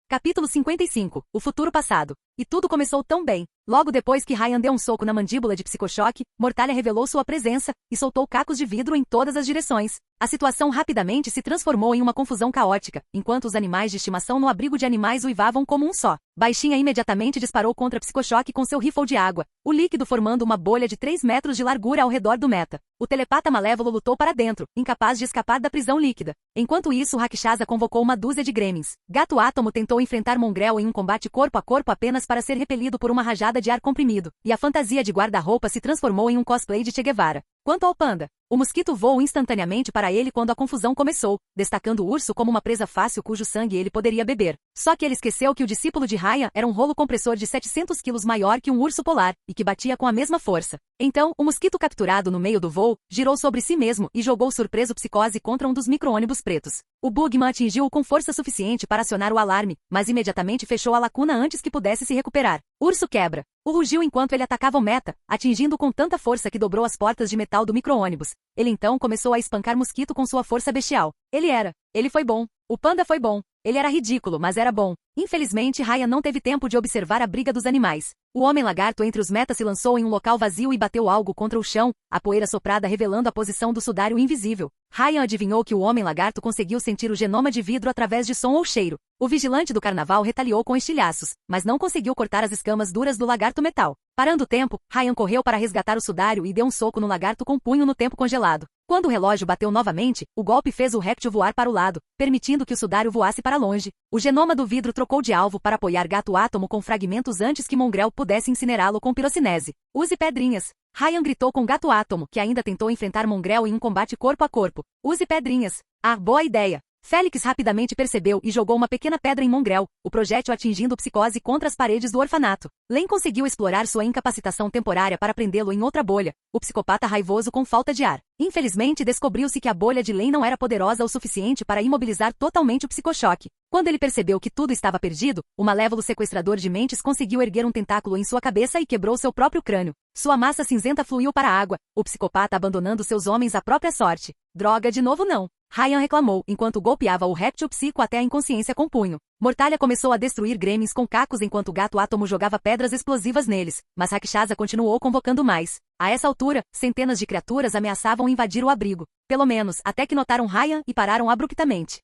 Capítulo 55. O futuro passado. E tudo começou tão bem. Logo depois que Ryan deu um soco na mandíbula de Psicochoque, Mortalha revelou sua presença e soltou cacos de vidro em todas as direções. A situação rapidamente se transformou em uma confusão caótica, enquanto os animais de estimação no abrigo de animais uivavam como um só. Baixinha imediatamente disparou contra Psicochoque com seu rifle de água, o líquido formando uma bolha de 3 metros de largura ao redor do Meta. O telepata malévolo lutou para dentro, incapaz de escapar da prisão líquida. Enquanto isso, Rakshasa convocou uma dúzia de gremlins. Gato Átomo tentou enfrentar Mongrel em um combate corpo a corpo apenas para ser repelido por uma rajada de ar comprimido, e a fantasia de guarda-roupa se transformou em um cosplay de Che Guevara. Quanto ao panda, o mosquito voou instantaneamente para ele quando a confusão começou, destacando o urso como uma presa fácil cujo sangue ele poderia beber. Só que ele esqueceu que o discípulo de Ryan era um rolo compressor de 700 quilos maior que um urso polar, e que batia com a mesma força. Então, o mosquito capturado no meio do voo, girou sobre si mesmo e jogou surpreso psicose contra um dos micro-ônibus pretos. O Bugman atingiu-o com força suficiente para acionar o alarme, mas imediatamente fechou a lacuna antes que pudesse se recuperar. Urso quebra. O rugiu enquanto ele atacava o meta, atingindo com tanta força que dobrou as portas de metal do micro-ônibus. Ele então começou a espancar Mosquito com sua força bestial. Ele foi bom. O panda foi bom. Ele era ridículo, mas era bom. Infelizmente, Ryan não teve tempo de observar a briga dos animais. O homem-lagarto entre os metas se lançou em um local vazio e bateu algo contra o chão, a poeira soprada revelando a posição do sudário invisível. Ryan adivinhou que o homem-lagarto conseguiu sentir o genoma de vidro através de som ou cheiro. O vigilante do carnaval retaliou com estilhaços, mas não conseguiu cortar as escamas duras do lagarto metal. Parando o tempo, Ryan correu para resgatar o sudário e deu um soco no lagarto com o punho no tempo congelado. Quando o relógio bateu novamente, o golpe fez o réptil voar para o lado, permitindo que o sudário voasse para longe. O genoma do vidro trocou de alvo para apoiar Gato Átomo com fragmentos antes que Mongrel pudesse incinerá-lo com pirocinese. Use pedrinhas. Ryan gritou com Gato Átomo, que ainda tentou enfrentar Mongrel em um combate corpo a corpo. Use pedrinhas. Ah, boa ideia. Félix rapidamente percebeu e jogou uma pequena pedra em Mongrel, o projétil atingindo Psicose contra as paredes do orfanato. Len conseguiu explorar sua incapacitação temporária para prendê-lo em outra bolha, o psicopata raivoso com falta de ar. Infelizmente, descobriu-se que a bolha de Len não era poderosa o suficiente para imobilizar totalmente o psicochoque. Quando ele percebeu que tudo estava perdido, o malévolo sequestrador de mentes conseguiu erguer um tentáculo em sua cabeça e quebrou seu próprio crânio. Sua massa cinzenta fluiu para a água, o psicopata abandonando seus homens à própria sorte. Droga, de novo não. Ryan reclamou, enquanto golpeava o réptil psico até a inconsciência com punho. Mortalha começou a destruir gremlins com cacos enquanto o Gato Átomo jogava pedras explosivas neles, mas Rakshasa continuou convocando mais. A essa altura, centenas de criaturas ameaçavam invadir o abrigo. Pelo menos, até que notaram Ryan e pararam abruptamente.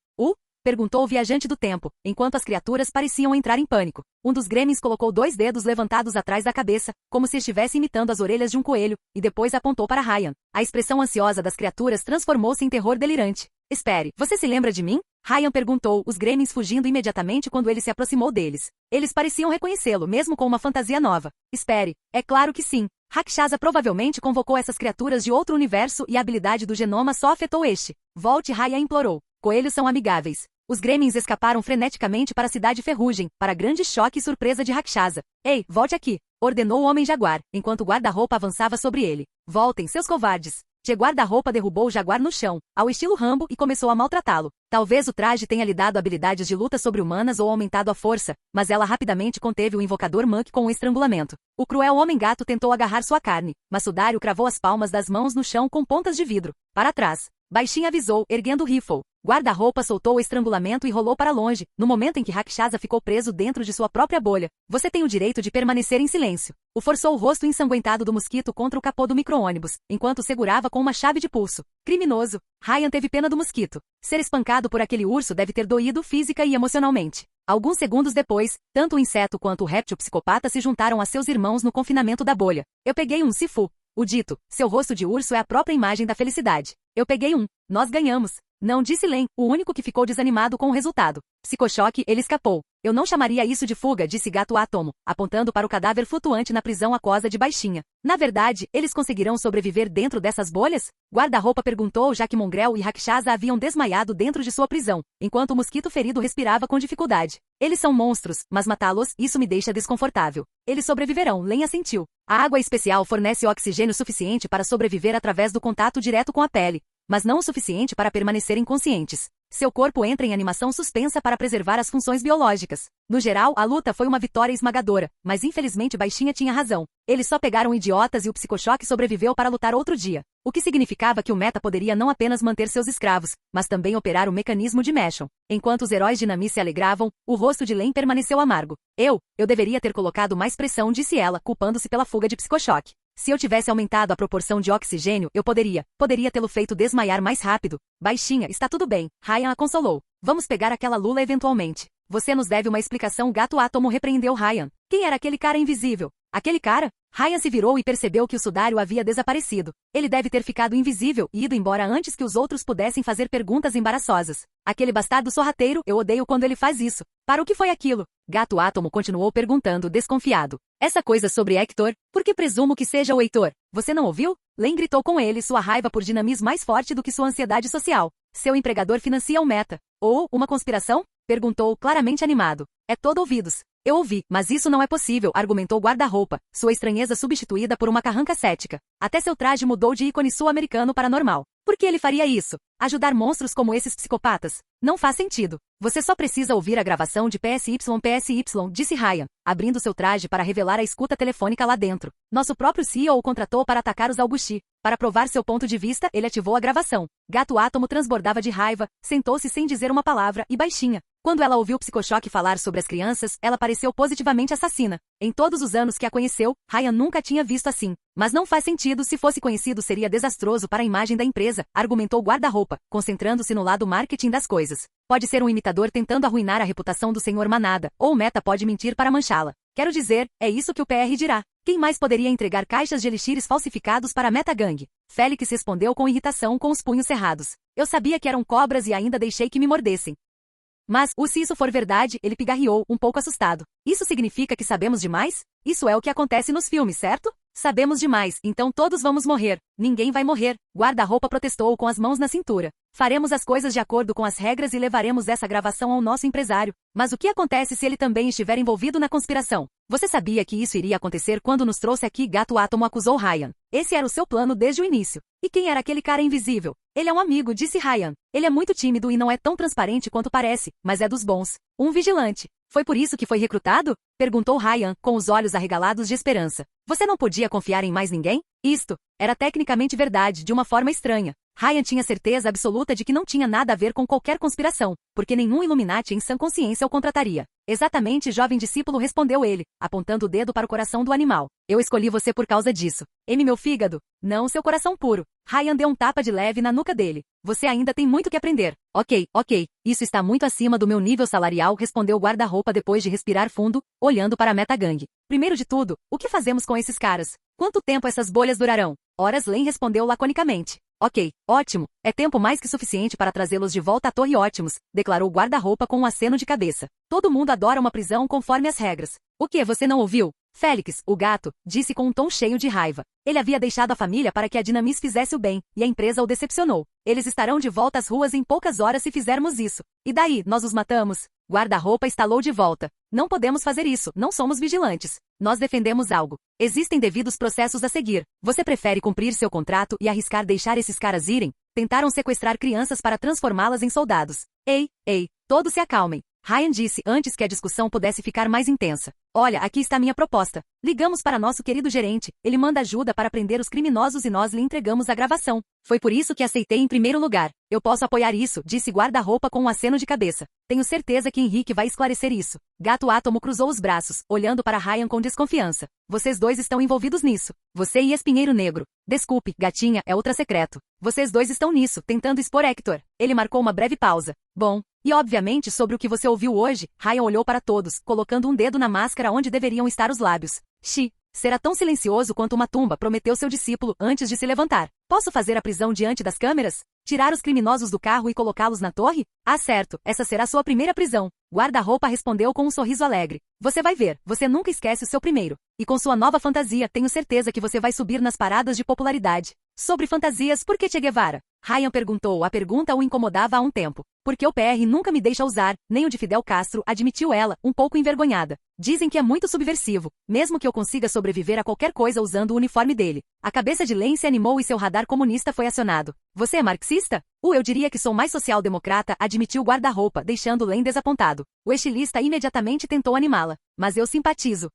Perguntou o viajante do tempo, enquanto as criaturas pareciam entrar em pânico. Um dos gremlins colocou 2 dedos levantados atrás da cabeça, como se estivesse imitando as orelhas de um coelho, e depois apontou para Ryan. A expressão ansiosa das criaturas transformou-se em terror delirante. Espere, você se lembra de mim? Ryan perguntou, os gremlins fugindo imediatamente quando ele se aproximou deles. Eles pareciam reconhecê-lo, mesmo com uma fantasia nova. Espere, é claro que sim. Rakshasa provavelmente convocou essas criaturas de outro universo e a habilidade do genoma só afetou este. Volte, Ryan implorou. Coelhos são amigáveis. Os gremlins escaparam freneticamente para a cidade ferrugem, para grande choque e surpresa de Rakshasa. Ei, volte aqui, ordenou o Homem-Jaguar, enquanto o guarda-roupa avançava sobre ele. Voltem, seus covardes. O guarda-roupa derrubou o jaguar no chão, ao estilo Rambo, e começou a maltratá-lo. Talvez o traje tenha lhe dado habilidades de luta sobre-humanas ou aumentado a força, mas ela rapidamente conteve o invocador Monk com o estrangulamento. O cruel homem-gato tentou agarrar sua carne, mas Sudário cravou as palmas das mãos no chão com pontas de vidro. Para trás. Baixinho avisou, erguendo o rifle. Guarda-roupa soltou o estrangulamento e rolou para longe, no momento em que Rakshasa ficou preso dentro de sua própria bolha. Você tem o direito de permanecer em silêncio. O forçou o rosto ensanguentado do mosquito contra o capô do micro-ônibus, enquanto segurava com uma chave de pulso. Criminoso. Ryan teve pena do mosquito. Ser espancado por aquele urso deve ter doído física e emocionalmente. Alguns segundos depois, tanto o inseto quanto o réptil psicopata se juntaram a seus irmãos no confinamento da bolha. Eu peguei um Sifu. O dito, seu rosto de urso é a própria imagem da felicidade. Eu peguei um. Nós ganhamos. Não disse Len, o único que ficou desanimado com o resultado. Psicochoque, ele escapou. Eu não chamaria isso de fuga, disse Gato Átomo, apontando para o cadáver flutuante na prisão aquosa de Baixinha. Na verdade, eles conseguirão sobreviver dentro dessas bolhas? Guarda-roupa perguntou já que Mongrel e Rakshasa haviam desmaiado dentro de sua prisão, enquanto o mosquito ferido respirava com dificuldade. Eles são monstros, mas matá-los, isso me deixa desconfortável. Eles sobreviverão, Len assentiu. A água especial fornece oxigênio suficiente para sobreviver através do contato direto com a pele, mas não o suficiente para permanecerem conscientes. Seu corpo entra em animação suspensa para preservar as funções biológicas. No geral, a luta foi uma vitória esmagadora, mas infelizmente Baixinha tinha razão. Eles só pegaram idiotas e o psicochoque sobreviveu para lutar outro dia. O que significava que o meta poderia não apenas manter seus escravos, mas também operar o mecanismo de Meshon. Enquanto os heróis de Nami se alegravam, o rosto de Len permaneceu amargo. Eu deveria ter colocado mais pressão, disse ela, culpando-se pela fuga de psicochoque. Se eu tivesse aumentado a proporção de oxigênio, eu poderia tê-lo feito desmaiar mais rápido. Baixinha, está tudo bem, Ryan a consolou. Vamos pegar aquela lula eventualmente. Você nos deve uma explicação, Gato Átomo repreendeu Ryan. Quem era aquele cara invisível? Aquele cara? Ryan se virou e percebeu que o sudário havia desaparecido. Ele deve ter ficado invisível e ido embora antes que os outros pudessem fazer perguntas embaraçosas. Aquele bastardo sorrateiro, eu odeio quando ele faz isso. Para o que foi aquilo? Gato Átomo continuou perguntando, desconfiado. Essa coisa sobre Hector, por que presumo que seja o Heitor? Você não ouviu? Len gritou com ele, sua raiva por Dinamis mais forte do que sua ansiedade social. Seu empregador financia o Meta. Ou, uma conspiração? Perguntou, claramente animado. É todo ouvidos. Eu ouvi, mas isso não é possível, argumentou o guarda-roupa, sua estranheza substituída por uma carranca cética. Até seu traje mudou de ícone sul-americano para normal. Por que ele faria isso? Ajudar monstros como esses psicopatas? Não faz sentido. Você só precisa ouvir a gravação de PSY, disse Ryan, abrindo seu traje para revelar a escuta telefônica lá dentro. Nosso próprio CEO o contratou para atacar os Augusti. Para provar seu ponto de vista, ele ativou a gravação. Gato Átomo transbordava de raiva, sentou-se sem dizer uma palavra, e baixinha. Quando ela ouviu o Psicochoque falar sobre as crianças, ela pareceu positivamente assassina. Em todos os anos que a conheceu, Ryan nunca tinha visto assim. Mas não faz sentido, se fosse conhecido seria desastroso para a imagem da empresa, argumentou o guarda-roupa, concentrando-se no lado marketing das coisas. Pode ser um imitador tentando arruinar a reputação do Sr. Manada, ou o Meta pode mentir para manchá-la. Quero dizer, é isso que o PR dirá. Quem mais poderia entregar caixas de elixires falsificados para a Meta Gang? Félix respondeu com irritação com os punhos cerrados. Eu sabia que eram cobras e ainda deixei que me mordessem. Mas, se isso for verdade, ele pigarreou, um pouco assustado. Isso significa que sabemos demais? Isso é o que acontece nos filmes, certo? Sabemos demais, então todos vamos morrer. Ninguém vai morrer. Guarda-roupa protestou com as mãos na cintura. Faremos as coisas de acordo com as regras e levaremos essa gravação ao nosso empresário. Mas o que acontece se ele também estiver envolvido na conspiração? Você sabia que isso iria acontecer quando nos trouxe aqui? Gato Átomo acusou Ryan. Esse era o seu plano desde o início. E quem era aquele cara invisível? Ele é um amigo, disse Ryan. Ele é muito tímido e não é tão transparente quanto parece, mas é dos bons. Um vigilante. Foi por isso que foi recrutado? Perguntou Ryan, com os olhos arregalados de esperança. Você não podia confiar em mais ninguém? Isto era tecnicamente verdade, de uma forma estranha. Ryan tinha certeza absoluta de que não tinha nada a ver com qualquer conspiração, porque nenhum Illuminati em sã consciência o contrataria. Exatamente, jovem discípulo, respondeu ele, apontando o dedo para o coração do animal. Eu escolhi você por causa disso. Meu fígado. Não seu coração puro. Ryan deu um tapa de leve na nuca dele. Você ainda tem muito que aprender. Ok. Isso está muito acima do meu nível salarial, respondeu o guarda-roupa depois de respirar fundo, olhando para a Meta Gang. Primeiro de tudo, o que fazemos com esses caras? Quanto tempo essas bolhas durarão? Horas, Len respondeu laconicamente. Ok, ótimo. É tempo mais que suficiente para trazê-los de volta à Torre Ótimos, declarou o guarda-roupa com um aceno de cabeça. Todo mundo adora uma prisão conforme as regras. O que, você não ouviu? Félix, o gato, disse com um tom cheio de raiva. Ele havia deixado a família para que a Dinamis fizesse o bem, e a empresa o decepcionou. Eles estarão de volta às ruas em poucas horas se fizermos isso. E daí, nós os matamos? Guarda-roupa estalou de volta. Não podemos fazer isso, não somos vigilantes. Nós defendemos algo. Existem devidos processos a seguir. Você prefere cumprir seu contrato e arriscar deixar esses caras irem? Tentaram sequestrar crianças para transformá-las em soldados. Ei, todos se acalmem. Ryan disse antes que a discussão pudesse ficar mais intensa. Olha, aqui está minha proposta. Ligamos para nosso querido gerente. Ele manda ajuda para prender os criminosos e nós lhe entregamos a gravação. Foi por isso que aceitei em primeiro lugar. Eu posso apoiar isso, disse guarda-roupa com um aceno de cabeça. Tenho certeza que Henrique vai esclarecer isso. Gato Átomo cruzou os braços, olhando para Ryan com desconfiança. Vocês dois estão envolvidos nisso. Você e Espinheiro Negro. Desculpe, gatinha, é outra secreto. Vocês dois estão nisso, tentando expor Hector. Ele marcou uma breve pausa. Bom, e obviamente sobre o que você ouviu hoje, Ryan olhou para todos, colocando um dedo na máscara onde deveriam estar os lábios. Será tão silencioso quanto uma tumba, prometeu seu discípulo antes de se levantar. Posso fazer a prisão diante das câmeras? Tirar os criminosos do carro e colocá-los na torre? Ah, certo, essa será sua primeira prisão. Guarda-roupa respondeu com um sorriso alegre. Você vai ver, você nunca esquece o seu primeiro. E com sua nova fantasia, tenho certeza que você vai subir nas paradas de popularidade. Sobre fantasias, por que Che Guevara? Ryan perguntou, a pergunta o incomodava há um tempo. Porque o PR nunca me deixa usar, nem o de Fidel Castro, admitiu ela, um pouco envergonhada. Dizem que é muito subversivo, mesmo que eu consiga sobreviver a qualquer coisa usando o uniforme dele. A cabeça de Len se animou e seu radar comunista foi acionado. Você é marxista? Eu diria que sou mais social-democrata, admitiu o guarda-roupa, deixando Len desapontado. O estilista imediatamente tentou animá-la. Mas eu simpatizo.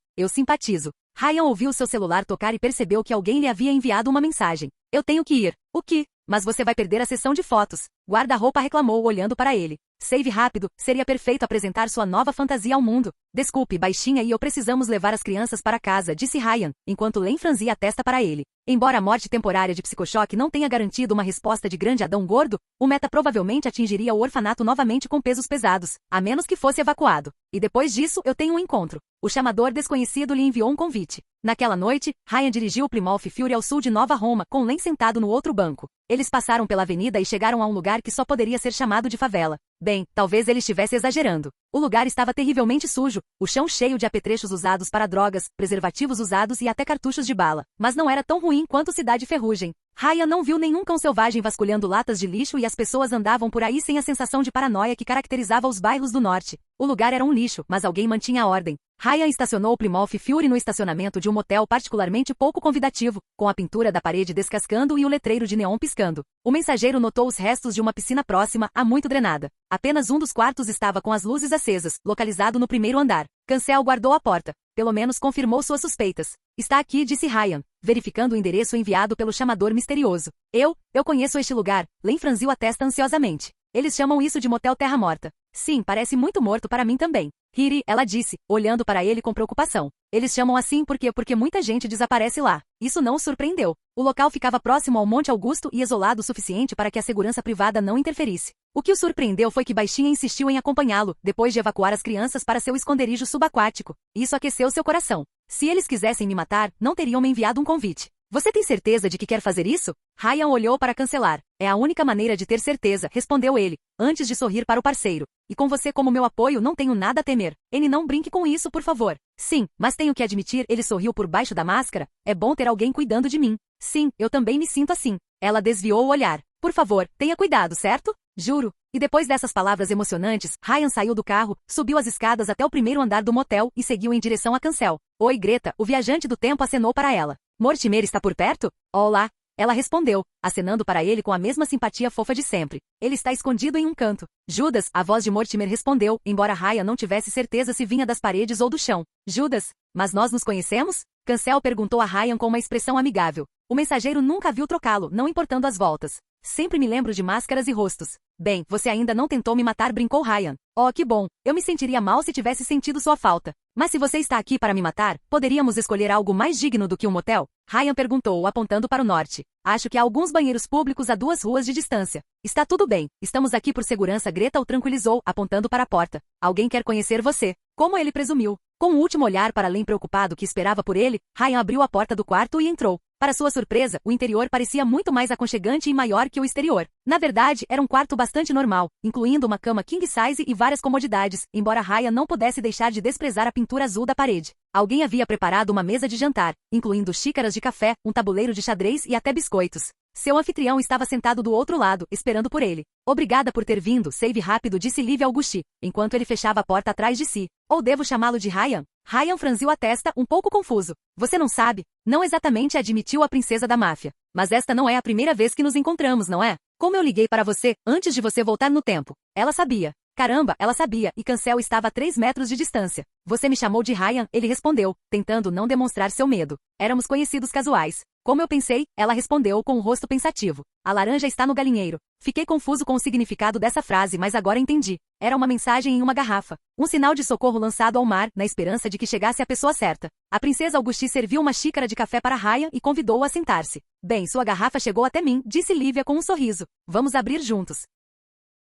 Ryan ouviu seu celular tocar e percebeu que alguém lhe havia enviado uma mensagem. Eu tenho que ir. O que? Mas você vai perder a sessão de fotos. Guarda-roupa reclamou olhando para ele. Save rápido, seria perfeito apresentar sua nova fantasia ao mundo. Desculpe, baixinha e eu precisamos levar as crianças para casa, disse Ryan, enquanto Len franzia a testa para ele. Embora a morte temporária de psicochoque não tenha garantido uma resposta de grande Adão gordo, o meta provavelmente atingiria o orfanato novamente com pesos pesados, a menos que fosse evacuado. E depois disso eu tenho um encontro. O chamador desconhecido lhe enviou um convite. Naquela noite, Ryan dirigiu o Plymouth Fury ao sul de Nova Roma, com Len sentado no outro banco. Eles passaram pela avenida e chegaram a um lugar que só poderia ser chamado de favela. Bem, talvez ele estivesse exagerando. O lugar estava terrivelmente sujo, o chão cheio de apetrechos usados para drogas, preservativos usados e até cartuchos de bala. Mas não era tão ruim quanto Cidade Ferrugem. Ryan não viu nenhum cão selvagem vasculhando latas de lixo e as pessoas andavam por aí sem a sensação de paranoia que caracterizava os bairros do norte. O lugar era um lixo, mas alguém mantinha a ordem. Ryan estacionou o Plymouth Fury no estacionamento de um motel particularmente pouco convidativo, com a pintura da parede descascando e o letreiro de neon piscando. O mensageiro notou os restos de uma piscina próxima, há muito drenada. Apenas um dos quartos estava com as luzes acesas, localizado no primeiro andar. Cancel guardou a porta. Pelo menos confirmou suas suspeitas. Está aqui, disse Ryan, verificando o endereço enviado pelo chamador misterioso. Eu conheço este lugar. Len franziu a testa ansiosamente. Eles chamam isso de Motel Terra Morta. Sim, parece muito morto para mim também. Hiri, ela disse, olhando para ele com preocupação. Eles chamam assim porque muita gente desaparece lá. Isso não o surpreendeu. O local ficava próximo ao Monte Augusto e isolado o suficiente para que a segurança privada não interferisse. O que o surpreendeu foi que Baixinha insistiu em acompanhá-lo, depois de evacuar as crianças para seu esconderijo subaquático. Isso aqueceu seu coração. Se eles quisessem me matar, não teriam me enviado um convite. Você tem certeza de que quer fazer isso? Ryan olhou para Cancelar. É a única maneira de ter certeza, respondeu ele, antes de sorrir para o parceiro. E com você como meu apoio não tenho nada a temer. Ele não brinque com isso, por favor. Sim, mas tenho que admitir, ele sorriu por baixo da máscara. É bom ter alguém cuidando de mim. Sim, eu também me sinto assim. Ela desviou o olhar. Por favor, tenha cuidado, certo? Juro. E depois dessas palavras emocionantes, Ryan saiu do carro, subiu as escadas até o primeiro andar do motel e seguiu em direção a Cancel. Oi, Greta, o viajante do tempo acenou para ela. Mortimer está por perto? Olá. Ela respondeu, acenando para ele com a mesma simpatia fofa de sempre. Ele está escondido em um canto. Judas, a voz de Mortimer respondeu, embora Ryan não tivesse certeza se vinha das paredes ou do chão. Judas, mas nós nos conhecemos? Cancel perguntou a Ryan com uma expressão amigável. O mensageiro nunca viu trocá-lo, não importando as voltas. Sempre me lembro de máscaras e rostos. Bem, você ainda não tentou me matar, brincou Ryan. Oh, que bom. Eu me sentiria mal se tivesse sentido sua falta. Mas se você está aqui para me matar, poderíamos escolher algo mais digno do que um motel? Ryan perguntou, apontando para o norte. Acho que há alguns banheiros públicos a 2 ruas de distância. Está tudo bem. Estamos aqui por segurança, Greta o tranquilizou, apontando para a porta. Alguém quer conhecer você. Como ele presumiu. Com um último olhar para Len preocupado que esperava por ele, Ryan abriu a porta do quarto e entrou. Para sua surpresa, o interior parecia muito mais aconchegante e maior que o exterior. Na verdade, era um quarto bastante normal, incluindo uma cama king size e várias comodidades, embora Ryan não pudesse deixar de desprezar a pintura azul da parede. Alguém havia preparado uma mesa de jantar, incluindo xícaras de café, um tabuleiro de xadrez e até biscoitos. Seu anfitrião estava sentado do outro lado, esperando por ele. Obrigada por ter vindo, save rápido, disse Liv Augusti, enquanto ele fechava a porta atrás de si. Ou devo chamá-lo de Ryan? Ryan franziu a testa, um pouco confuso. Você não sabe? Não exatamente, admitiu a princesa da máfia. Mas esta não é a primeira vez que nos encontramos, não é? Como eu liguei para você, antes de você voltar no tempo. Ela sabia. Caramba, ela sabia, e Cancel estava a 3 metros de distância. Você me chamou de Ryan, ele respondeu, tentando não demonstrar seu medo. Éramos conhecidos casuais. Como eu pensei, ela respondeu com um rosto pensativo. A laranja está no galinheiro. Fiquei confuso com o significado dessa frase, mas agora entendi. Era uma mensagem em uma garrafa. Um sinal de socorro lançado ao mar, na esperança de que chegasse a pessoa certa. A princesa Augusti serviu uma xícara de café para Ryan e convidou-o a sentar-se. Bem, sua garrafa chegou até mim, disse Lívia com um sorriso. Vamos abrir juntos.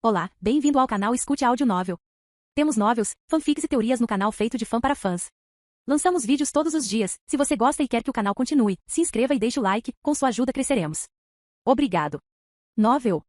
Olá, bem-vindo ao canal Escute Áudio Novel. Temos novels, fanfics e teorias no canal feito de fã para fãs. Lançamos vídeos todos os dias. Se você gosta e quer que o canal continue, se inscreva e deixe o like, com sua ajuda cresceremos. Obrigado. Novel.